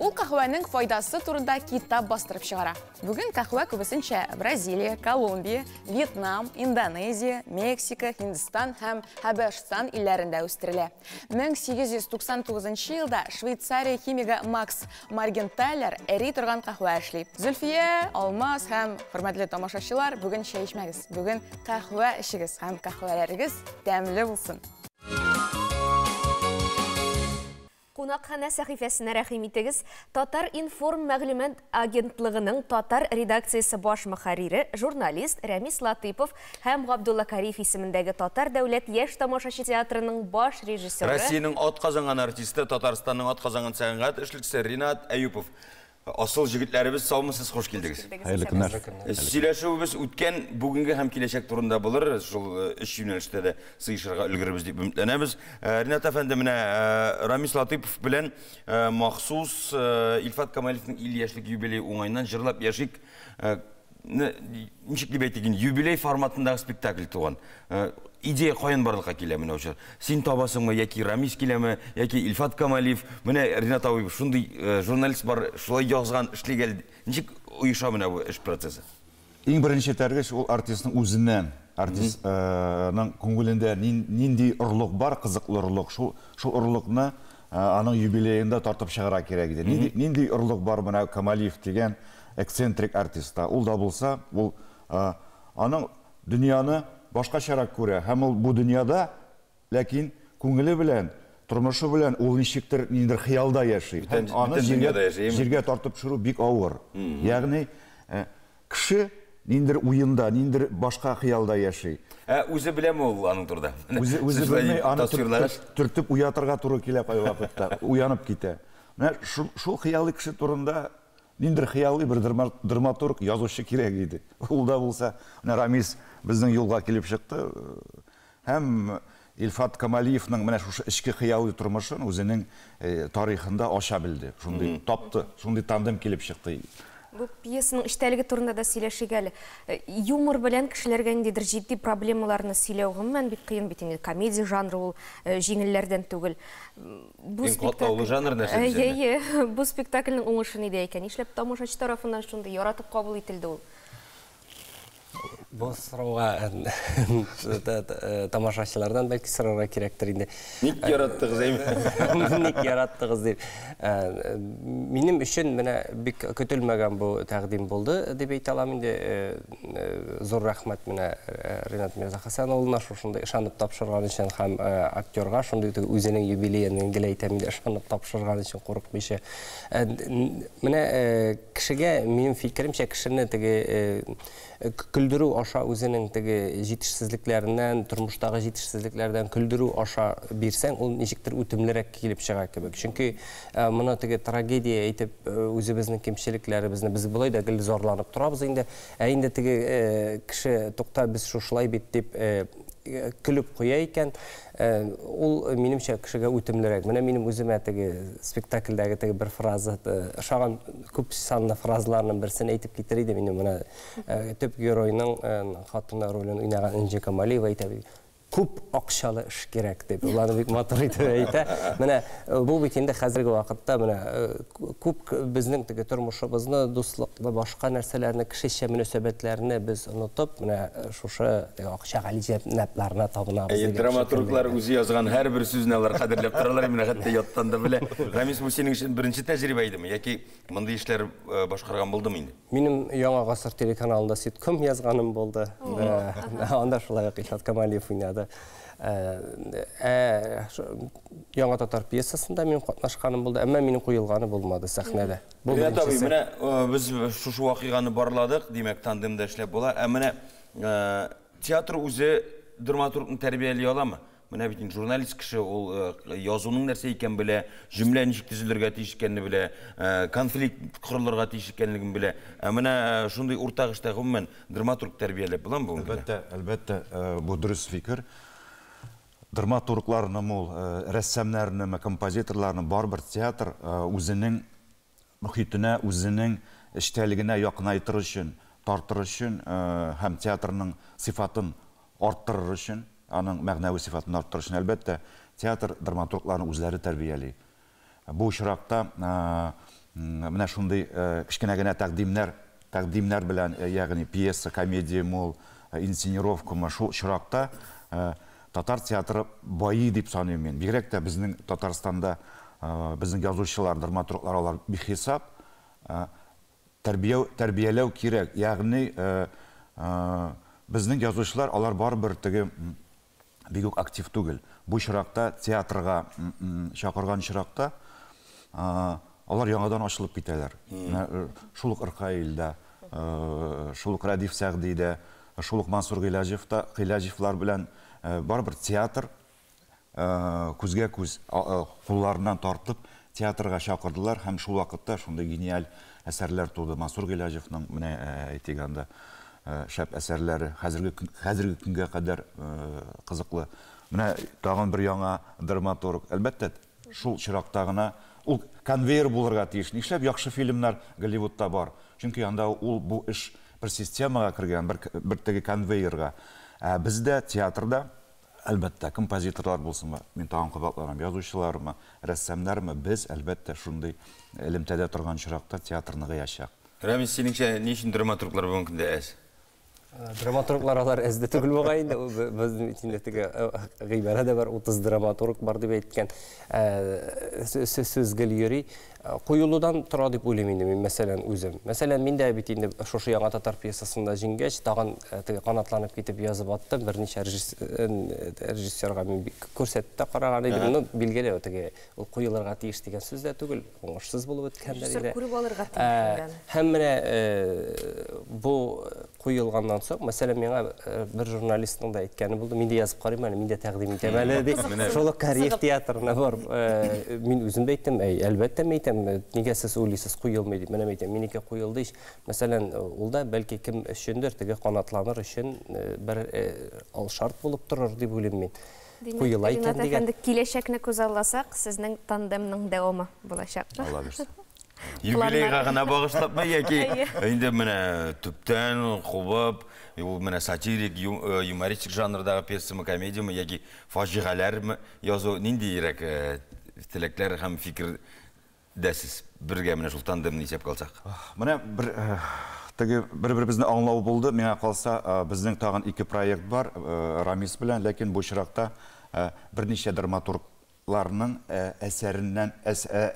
Ул кахваның файдасы турында китап бастырып чыгара. Бүген кахва күбесенчә Бразилия, Колумбия, Вьетнам, Индонезия, Мексика, Һиндстан һәм Хәбәшстан илләрендә үстерелә. 1899 елда Швейцария химигы Макс Маргенталер эри торган кахва эшли. Зөлфия, Алмаз һәм хөрмәтле тамашачылар, бүген чәй эчмәгез. Бүген кахва эчегез һәм кахваларыгыз тәмле булсын. Кунакхана сәхифәсенә рәхим итегез. Татар информ мәгълүмат агентлыгының татар редакциясе баш мөхәррире, журналист Рәмис Латыпов һәм Габдулла Кариф исемендәге Татар дәүләт яшь тамашачы театрының баш режиссеры. Россиянең атказанган артисты, Татарстанның атказанган сәнгать эшлекчесе Ринат Әюпов. Асыл җегетләребез, саумысыз, хош килдегез. Хәерле көннәр. Сөйләшүебез үткән, бүгенге һәм киләчәк турында булыр. Шул эш юнәлештә дә сыйышырга өлгеребез дип өметләнәбез. Ринат әфәнде, менә Рамис Латыпов белән махсус Илфат Камалевның 50 яшьлек юбилей уңайыннан җырлап яшик. Ничек дип әйтегез, юбилей форматындагы спектакль туган. Идея каян барлыкка килә менә ошо? Син табасыңмы, яки Рамис киләме, яки Илфат Камалев? Менә Ринат абый, шундый журналист бар, шулай язган, эшлегән. Ничек уйыша менә бу эш процессы? Иң беренче тәргеш ул артистның үзеннән, артистның күңелендә нинди орлык бар, кызыклы орлык, шул орлыкны аның юбилеенда тартып чыгара кирәк иде. Нинди орлык бар менә Камалев дигән эксцентрик артистта. Ул да булса, ул аның дөньяны башкачарак күрә, һәм ул бу дөньяда, ләкин күңеле белән, тормышы белән ул ничектер ниндер хыялда яши. Аны җиргә тартып төшерү бик авыр. Ягъни кеше ниндер уенда, ниндер башка хыялда яши. Үзе беләме ул аның турында? Үзе белмәй, аны төртеп уятырга туры килә кай вакытта, уянып китә. Менә шул хыялы кеше турында ниндер хыялы бер драматург, язучы кирәк иде. Ул да булса, Рамис безнең юлга килеп чыкты. Һәм Илфат Камалиевның менә шушы эчке хыялы тормышын үзенең тарихында аша белде. Шундый тапты, шундый тандем килеп чыкты. Бұл пьесаның іштәлігі турында да сөйлешек әлі. Юмор білән кішілерге індедір жидді проблемаларыны сөйлеуғым мән бек қиын бетінде. Комедия жанры ол жеңіллерден түгіл. Ең қотлаулы жанр нәрсе. Бұл спектаклінің оңышын еді екен. Ишлеп тамашачы тарафынан шунды яратып қабыл етілді ол. Бұл сұрауға тамашашылардан бәлкі сұрауға керектір енді. Ник яраттығыз әйме? Ник яраттығыз деп. Менің үшін мені бек көтілмеген бұл тәқдим болды деп айта аламын де. Зор рахмат мені Ринат Мирзахасанұлына шошында ышанып тапшырған үшін һәм актерға шондай өзінің юбилейінің келейтемінде ышанып тапшырған үшін қорық беше. Мені кішіге менің фикірімше кішіні күлдіру аша өзінің жетішсізліклерінен, тұрмыштағы жетішсізліклерден күлдіру аша берсең, ол нешіктір өтімлерек келіп шыға кебек. Чүнкі мұны трагедия етіп, өзі біздің кемшіліклері біз бұлай да гіл зорланып тұрабыз енді. Әйінде кіші тоқта біз шошылай беттеп күліп қоя екен, ол менімше кішіге өтімлерек. Менің өзіме спектакльдегі бір фразы, шаған көп санлы фразаларының бірсін айтып кетірейді. Төп геройның қатына рөлін ойнаған Инжи Камалиева айтады. Көп ақшалы іш керек деп. Оланы бек матыр етіп айта. Бұл бекенде қазіргі уақытта көп біздің тұрмышыбызны, достылықты, башқа нәрселеріні, кішіше мүнесебетлеріні біз ұнытып, шушы ақшағали нәпларына табынабыз. Драматурглар өзі yazған әр бір сөзін алар қадірлеп тұралар, мен қатты яттан да біле. Рамис, бұл сенің үшін бірінші тәжірибе айды ма? Яки мұндай ішлер башқарған болды ма енді? Менің Яңа ғасыр телеканалында сөйткім язғаным болды. Анда шулай Илшат Камалиев ойнады. Яңа татар пьесасында мен қатнашқаным болды, әмі менің қойылғаны болмады сәхнәдә. Ринат абый, біз шушы вақиғаны барладық, демек тандемда эшләп була. Театр өзі драматургның тәрбиелей ала ма? Мына бит журналист кеше ул язуның нәрсә икән белә, җөмлә ничек төзелергә тиеш икәнне белә, конфликт корылырга тиеш икәнлеген белә. Менә шундый уртак эштә гомумән драматург тәрбияләп буламы бу? Әлбәттә, бу дөрес фикер. Драматургларның, рәссамнарның, композиторларның барбір театр үзенең мөхитенә, үзенең эштәлегенә якынайтыр өчен, тартыр өчен һәм театрның сыйфатын арттырыр өчен, аның мәгънәви сыйфатын арттырыр өчен әлбәттә театр драматургларны үзләре тәрбияли. Бу очракта менә шундый кичкенә генә тәкъдимнәр белән, ягъни пьеса, комедия, инсценировка, шу очракта татар театры байы дип саныйм мен. Бигрәк тә безнең Татарстанда безнең язучылар, драматурглар алар бихисап тәрбияләү кирәк. Ягъни безнең язучылар алар барыбер бик үк актив түгел. Бу очракта театрга чакырган очракта алар яңадан ачылып китәләр. Шул ук Иркаилдә, шул ук Радиф Сәгъдидә, шул ук Мансур Гыйлаҗевлар белән барбір театр күзгә күз кулларынан тартып театрга чакырдылар һәм шул вакытта шундый гениаль әсәрләр туды. Мансур Гыйлаҗевның менә әйтгәндә шәп әсәрләре хәзерге көнгә кадәр кызыклы. Менә тагын бер яңа драматург. Әлбәттә, шул чиракта гына ул конвейер булырга тиеш. Нишләп яхшы фильмнар Голливудта бар? Чөнки анда ул бу эш бер системага кергән, бер конвейерга. Бездә театрда, әлбәттә, композиторлар булсынмы, мен тагын кабатланам, язучылармы, рәссамнармы, без әлбәттә шундый элемтәдә торган чиракта театрны гыячак. Рамис, синеңчә, ни өчен драматурглар бүгенге көндә әз? Драматурглар алар әздә түгел буга инде. Безнең итендә гыйбарә дә бар, 30 драматург бар дип әйткән. Сүз гел йөри. Куюлудан тора дип уйлыйм инде мин, мәсәлән, үзем. Мәсәлән, мин дә бит инде шушы Яңа татар пьесасында җиңгәч, тагын канатланып китеп язып аттым. Берничә режиссерга мин күрсәтте караган идем. Билгеле, ул куюларга тиеш дигән сүз дә түгел, уңышсыз булып үткәндер иде. Күреп алырга тиеш. Һәм менә бу куелганнан соң, мәсәлән, миңа бер журналистның да әйткәне булды. Мин дә язып карыйм әле, мин дә тәкъдим итәм әле ди. Шул Кариев театрына бар. Мин үзем дә әйттем, әлбәттә әйтәм, нигә сез уйлыйсыз куелмый дип. Менә әйтәм, минеке куелды ич. Мәсәлән, ул да бәлки кем өчендер, канатланыр өчен бер ал шарт булып торыр дип уйлыйм мин. Куела икән дигән. Киләчәкне күз алсак, сезнең тандемның дәвамы булачак. Алла бирсен. Юбилейға ғана бағышлап ма, яки енді міне түптен қобып, міне сатирик, юмористик жанрдағы пьесамы, комедиямы, яки фажиғалар язу, нендей ерек тілектер һәм фикір дәсіз бірге міне жылтандымын есеп қалсақ? Міне бір-бірімізді аңлау болды. Меңа қалса, біздің тағын 2 проект бар Рамис білән, ләкин бұл шырақта бірнеше драматургларының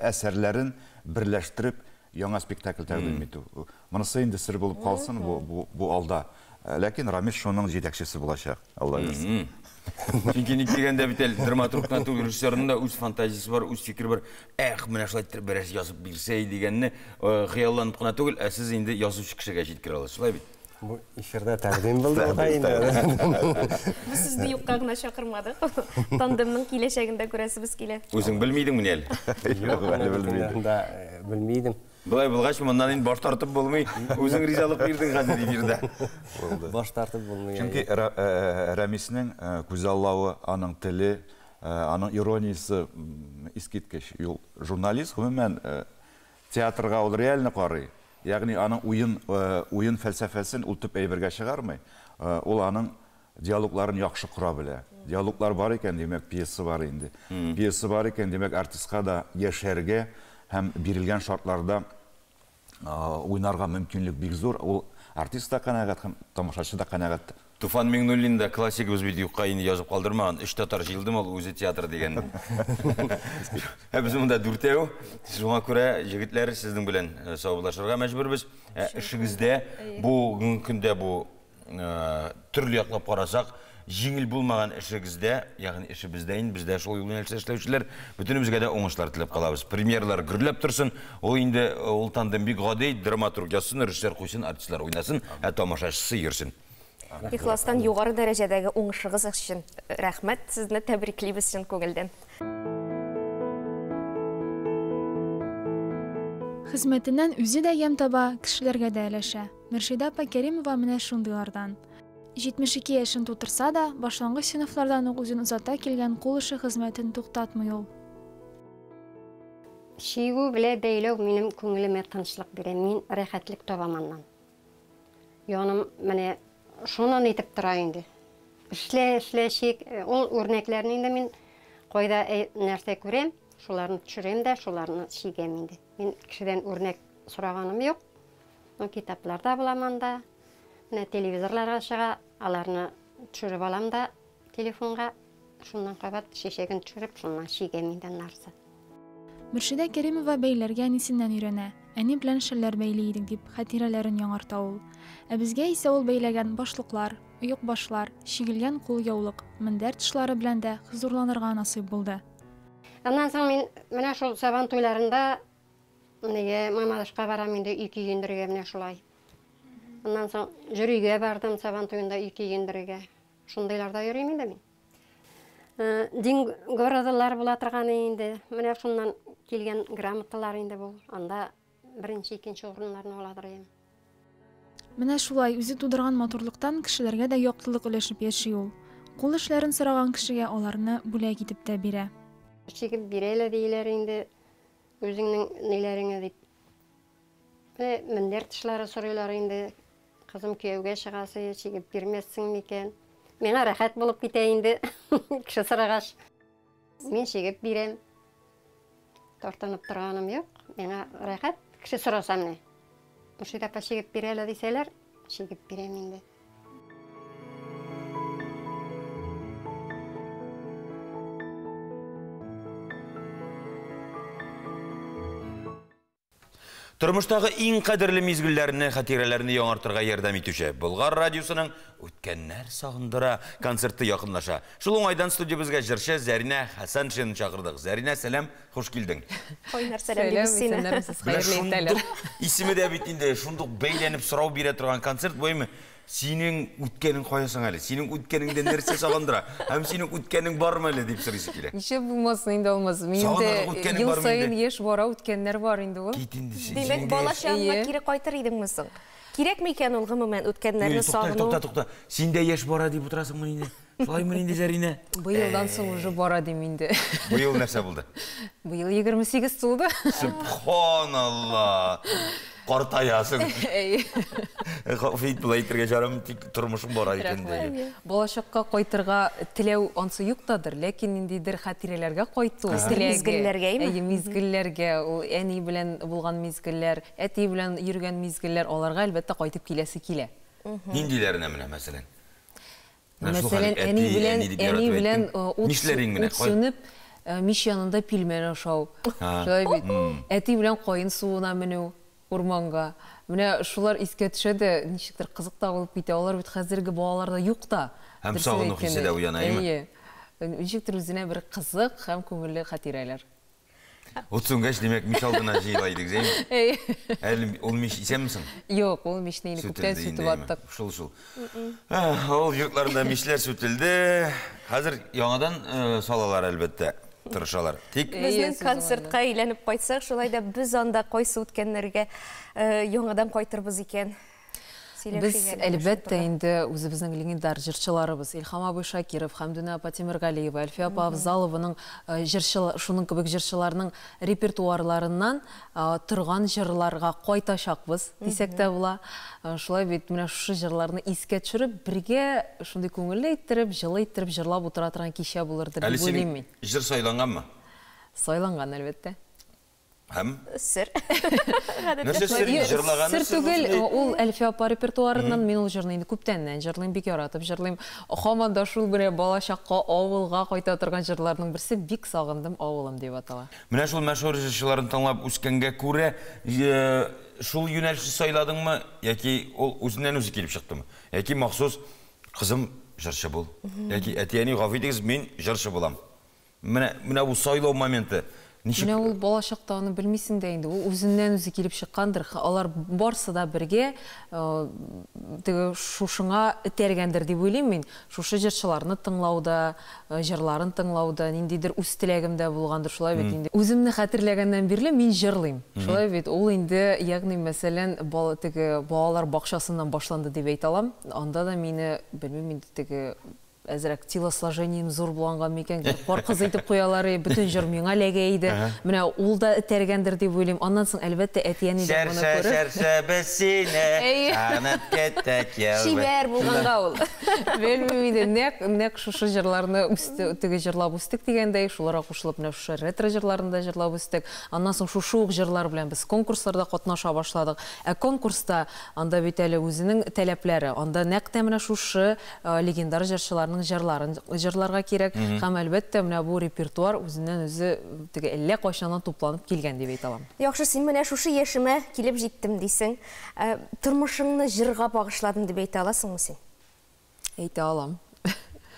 әсәрлерін бірләштіріп, яңа спектакль тәқдим ету. Мұнысы енді сыр болып қалсын, бұл алда. Ләкин Рамис шоның жетекшісі болашақ. Алла берсін. Çünkü degende bitel dramaturgdan tül rejissörünün de öz fantazisi var, öz fikri var. Mine şulaytır biraz yazıp birsey degenini xiyallanıp qana tügül, siz indi yazıp kişiге жеткіре аласыз. Şulay bit. Bu işirde təqdim buldu. Bu sizni yoqqa gına şaqırmadı. Tandemnin kileşeginde görəsiniz kile. Özün bilmeydin mi nel? Yok, bilmeydim. Бұлай бұлғаш мұндан енді баш тартып болмай, өзің ризалық бердің қазір эфирде. Баш тартып болмай. Çünkü Рәмисінің көз аллауы, аның тілі, аның ирониясы искиткеш. Журналист, ғымымен театрға ол реально қарай. Яғни аның ойын фәлсәфәсін ұлтып әйбірге шығармай. Ол аның диалогларын яқшы құра біле. Диалоглар бар екен, демек пьесы бар енді. Пьесы бар екен, демек артистқа да ешерге һәм бирелгән шартларда уйнарга мөмкинлек бик зур. Ул артист та канәгать һәм тамашачы да канәгать. Туфан Миңнуллин да классигыбыз бит юкка инде язып калдырмаган. 3 татар җыелдым, ул үзе театр дигән. Без монда дүртәү. Шуңа күрә җегетләр сезнең белән саубуллашырга мәҗбүрбез. Эшегездә бу көндә бу төрле яклап карасак, жеңіл булмаган эшегездә, ягъни эшебездә бездә шул юнәлештә эшләүчеләр бөтенебезгә дә уңышлар теләп калабыз. Премьерлар гөрләп торсын. Ул инде ул тандем бик гади, драматург ясын, режиссер куйсын, артистлар уйнасын, тамашачысы йөрсен. Ихластан югары дәрәҗәдәге уңышыгыз өчен рәхмәт, сезне тәбриклибез чын күңелдән. Хезмәтеннән үзе дә ям таба, кешеләргә дә өләшә. Мөршидә апа Кәримова менә шундыйлардан. 72 яшын тутырса да, башлангыч сыйныфлардан ук үзен узата килгән кул эше хезмәтен туктатмый ул. Шигу белә бәйләү минем күңелемә тынычлык бирә, мин рәхәтлек табам аннан. Яным менә шуннан итеп тора инде. Эшләшик, ул үрнәкләрне инде мин кайда нәрсә күрәм, шуларны төшерәм дә, шуларны шигәм инде. Мин кешедән үрнәк сораганым юк. Китапларда буламан да, телевизорларга чыга, аларны төшереп алам да телефонга, шуннан кабат шешеген төшереп, шуннан шигәм инде нарса. Мөршидә Кәримова бәйләргә нисеннән өйрәнә. Әни белән шәлләр бәйли идек дип хатирәләрен яңарта ул. Безгә исә ул бәйләгән башлыклар, оек башлар, шигелгән кул яулык, мендәр тышлары белән дә хузурланырга насыйп булды. Аннан соң мин менә шул сабан туйларында мамадышка барам инде 2 киендергә менә шулай. Аннан соң җөрүгә бардым сабан туенда 2 киендергә. Шундыйларда йөрим инде мин. Дин городалар була торган инде. Менә шуннан килгән грамоталар инде бу. Анда беренче, икенче урыннарны аладыр идем. Менә шулай үзе тудырган матурлыктан кешеләргә дә яктылык өләшеп яши ул. Кул эшләрен сораган кешегә аларны бүләк итеп тә бирә. Чигеп бирәләр диләр инде. Үзеңнең ниләреңә дип. Мендәр тышлары сорыйлар инде. Кызым кияүгә чыгасы, чигеп бирмәссең микән? Миңа рәхәт булып китә инде. Кеше сорагач. Мин чигеп бирәм. Тартынып торганым юк. Миңа рәхәт. Кеше сораса менә. Мөршидә апа чигеп бирәләр дисәләр, чигеп бирәм инде. Тормыштагы иң кадерле мизгилләрне, хатирәләрне яңартырга ярдәм итүче Болгар радиосының үткәннәр сагындыра концерты якынлаша. Шул уңайдан студиябызга җырчы Зәринә Хәсәншин чакырдык. Зәринә, сәлам, хош килдең. Кайнар сәлам дибез сине. Исеме дә бит инде шундук бәйләнеп сорау бирә торган концерт буймы? Синең үткәнең каясың әле? Синең үткәнеңдә нәрсә сагындыра? Һәм синең үткәнең бармы әле дип сорыйсы килә. Нишләп булмасын инде алмаз. Миндә ел саен яшь бара үткәннәр бар инде ул. Димәк, балачагыңа кире кайтыр идеңме соң? Кирәк микән ул гомумән үткәннәрне сагыну? Тукта. Син дә яшь бара дип утырасыңмы инде? Шулаймы инде Зәринә? Быелдан соң уже бара дим инде. Быел нәрсә булды? Быел 28 тулды. Субханалла. Картаясың. Фейт булай итәргә жарым тик тормышым бара икән дә. Болашакка кайтырга теләү ансы юктадыр, ләкин ниндидер хатирәләргә кайту мизгелләргә, мизгелләргә, ул әни белән булган мизгелләр, әти белән йөргән мизгелләр, аларга әлбәттә кайтып киләсе килә. Ниндиләренә менә мәсәлән? Мәсәлән, әни белән ут сүнеп, мич янында пилмән ашау. Шулай бит. Әти белән кайын суына менү урманга. Менә шулар искә төшәдә, ничектер кызык та булып китә. Алар бит хәзерге балаларда юк та. Һәм сагыну хисе дә уяна, әйме? Ничектер үзенә бер кызык һәм күңелле хатирәләр. Утсунгаш димәк мич алдына җыйлайдык, әйме? Әле ул мич исәнмисең? Юк, ул мичне инде күптән сүтеп аттык. Шул. Ул йортларында мичләр сүтелде. Хәзер яңадан салалар әлбәттә. Тырышалар. Безнең концертка әйләнеп кайтсак, шулай да без анда кайсы үткәннәргә яңадан кайтырбыз икән. Без әлбәттә инде үзебезнең легендар җырчыларыбыз Илһам абый Шакиров, Хәмдүнә апа Тимергалиева, Әлфия апа Авзалованың шуның кебек җырчыларның репертуарларыннан торган җырларга кайтачакбыз дисәк тә була. Шулай бит менә шушы җырларны искә төшереп, бергә шундый күңелле иттереп, җылы иттереп җырлап утыра торган кичә булырдыр дип уйлыйм мин. Җыр сайланганмы? Сайланган әлбәттә. Һәм? Сер. Сер түгел, ул Әлфия апа репертуарыннан мин ул җырны инде күптәннән җырлыйм, бик яратып җырлыйм. Һаман да шул бер балачакка, авылга кайта торган җырларның берсе бик сагындым авылым дип атала. Менә шул мәшһүр җырчыларын тыңлап үскәнгә күрә, шул юнәлешне сайладыңмы, яки ул үзеннән үзе килеп чыктымы? Яки махсус кызым җырчы бул, яки әтияни гафу итегез, мин җырчы булам. Менә бу сайлау моменты Менә ул балачакта аны белмисең дә инде, ул үзеннән үзе килеп чыккандыр. Алар барсы да бергә шушыңа этәргәндер дип уйлыйм мин. Шушы җырчыларны тыңлауда, җырларын тыңлауда ниндидер үз теләгемдә булгандыр, шулай бит инде. Үземне хәтерләгәннән бирле мин җырлыйм. Шулай бит, ул инде, ягъни мәсәлән, балалар бакчасыннан башланды дип әйтә алам. Анда да мине, белмим, инде әзрәк телосложением зур булган микән, пар кыз итеп куялар, бөтен җыр миңа ләгә иде. Менә ул да этәргәндер дип уйлыйм. Аннан соң әлбәттә әтияне дә моны күреп. Шәршә бесине, анат кеттәк ял. Шибәр булганга ул. Белмим иде, нәк шушы җырларны теге җырлап үстек дигәндәй, шуларга кушылып менә шушы ретро җырларында җырлап үстек. Аннан соң шушы ук җырлар белән без конкурсларда катнаша башладык. Конкурста анда бит әле үзенең таләпләре, анда нәкъ тә менә шушы легендар җырчыларның җырларга кирәк, һәм әлбәттә менә бу репертуар үзеннән үзе теге әллә кайчаннан тупланып килгән дип әйтә алам. Яхшы, син менә шушы яшемә килеп җиттем дисең, тормышыңны җырга багышладым дип әйтә аласыңмы син? Әйтә алам.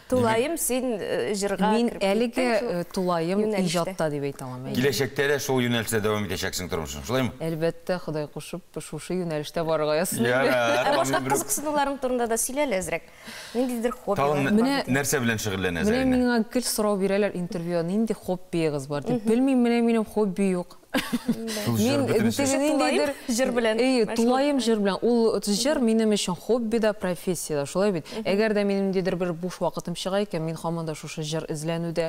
Тулайым син җырга. Мин әлегә тулайым иҗатта дип әйтә алам. Киләчәктә дә шул юнәлештә дәвам итәчәксең тормышың, шулаймы? Әлбәттә, Ходай кушып, шушы юнәлештә барырга ясый. Башка кызыксынуларың турында да сөйләле әзрәк. Ниндидер хоббилар. Менә нәрсә белән шөгыльләнәсең? Менә миңа гел сорау бирәләр интервьюда, нинди хоббиегыз бар дип. Белмим, менә минем хобби юк. Мин ниндидер җыр белән. Тулайым җыр белән. Ул җыр минем өчен хобби да, профессия да, шулай бит. Әгәр дә минем ниндидер бер буш вакытым чыга икән, мин һаман да шушы җыр эзләнүдә.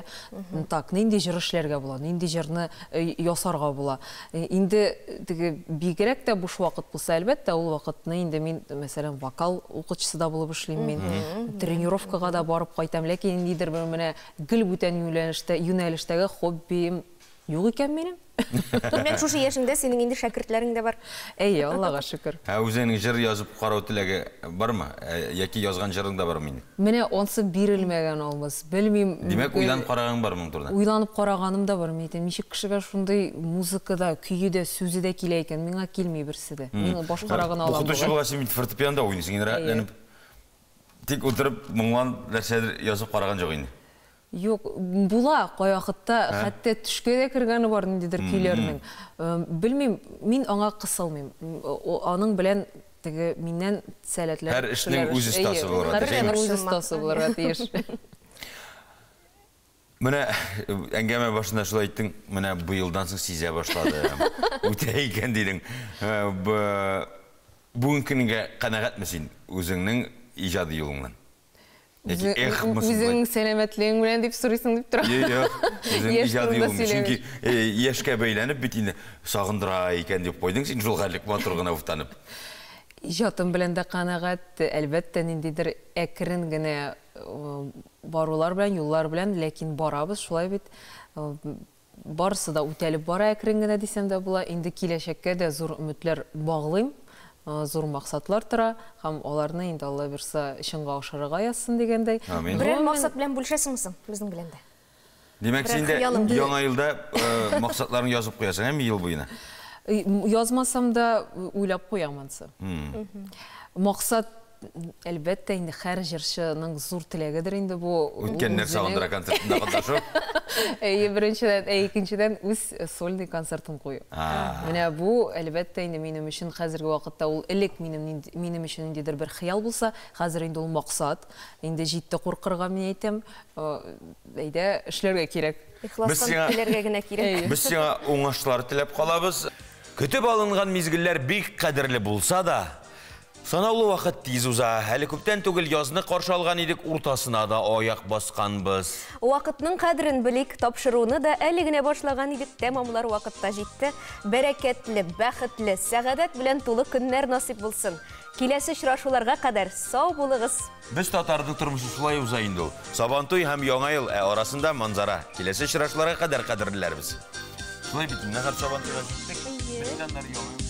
Так, нинди җыр эшләргә була, нинди җырны ясарга була. Инде теге бигрәк тә буш вакыт булса, әлбәттә, ул вакытны инде мин, мәсәлән, вокал укытучысы да булып эшлим мин. Тренировкага да барып кайтам, ләкин ниндидер бер менә гел бүтән юнәлештәге хоббием юк икән минем. Мен шушы яшеңдә синең инде шәкертләрең дә бар. Әйе, Аллага шөкер. Үзеңнең җыр язып карау теләге бармы? Яки язган җырың да бармы инде? Менә онсы бирелмәгән алмыз. Белмим. Димәк, уйланып караган бармы турыда? Уйланып караганым да бар. Мин ничек кешегә шундый музыкада, көйдә, сүзе дә килә икән, миңа килми берсе дә. Мин башкараган алам. Укытучы буласың, фортепианда уйныйсың, рәтләнеп. Тик утырып, моңлан нәрсәдер язып караган юк инде. Юк, була кай вакытта, хәтта төшкә дә кергәне бар ниндидер көйләрнең. Белмим, мин аңа кысылмыйм. Аның белән теге миннән сәләтләр. Һәр эшнең үз остасы булырга тиеш. Һәр үз остасы булырга тиеш. Менә әңгәмә башында шулай әйттең, менә быелдан соң сизә башлады. Үтә икән дидең. Бүгін күнге қанағат мәсін өзіңнің ижады юлыңнан? Өзің сәлеметлігің білен деп сұрайсың деп тұра. Өзің ижады юлың. Çünkü ешке бейләніп бітіне сағындыра екен деп қойдың, сен жолғарлық матұрғына ұфтанып. Ижатым білен де қанағат, әлбәтті нендейдір әкірін гіне барулар білен, юллар білен, ләкин барабыз, шулай бет. Барысы да үтәліп бара әкірін гіне десем де бұла. Енді келешекке де зор үмітлер бағылым. Зор мақсатлар тұра, қам оларны енді Алла берса ішінға ашарыға ясын дегендей. Бірер мақсат білен бөлшесің мүсің, біздің біленде? Демек, сенде яңа елда мақсатларын yazып қоясың, әм ел бойына? Yazmasam da uylap koyamansı. Maqsad әлбәттә инде һәр җырчының зур теләгедер инде бу. Үткәннәр сагындыра концертында катнашу. Беренчедән, икенчедән үз сольный концертын кую. Менә бу әлбәттә инде минем өчен хәзерге вакытта ул элек минем өчен индидер бер хыял булса, хәзер инде ул максат. Инде җитте куркырга мин әйтәм, әйдә эшләргә кирәк. Ихластан теләргә генә кирәк. Без сиңа уңышлар теләп калабыз. Көтеп алынган мизгелләр бик кадерле булса да, санаулы вакыт тиз уза. Әле күптән түгел язны каршы алган идек, уртасына да аяк басканбыз. Вакытның кадерен белик, тапшыруны да әле генә башлаган идек, тәмамлар вакытта җитте. Бәрәкәтле, бәхетле, сәгадәт белән тулы көннәр насип булсын. Киләсе очрашуларга кадәр сау булыгыз. Без татарның тормышы шулай уза инде ул. Сабантуй һәм Яңа ел арасында манзара. Киләсе очрашуларга кадәр кадерләрбез. Шулай бит, нәһәр Сабантуйга җиттек.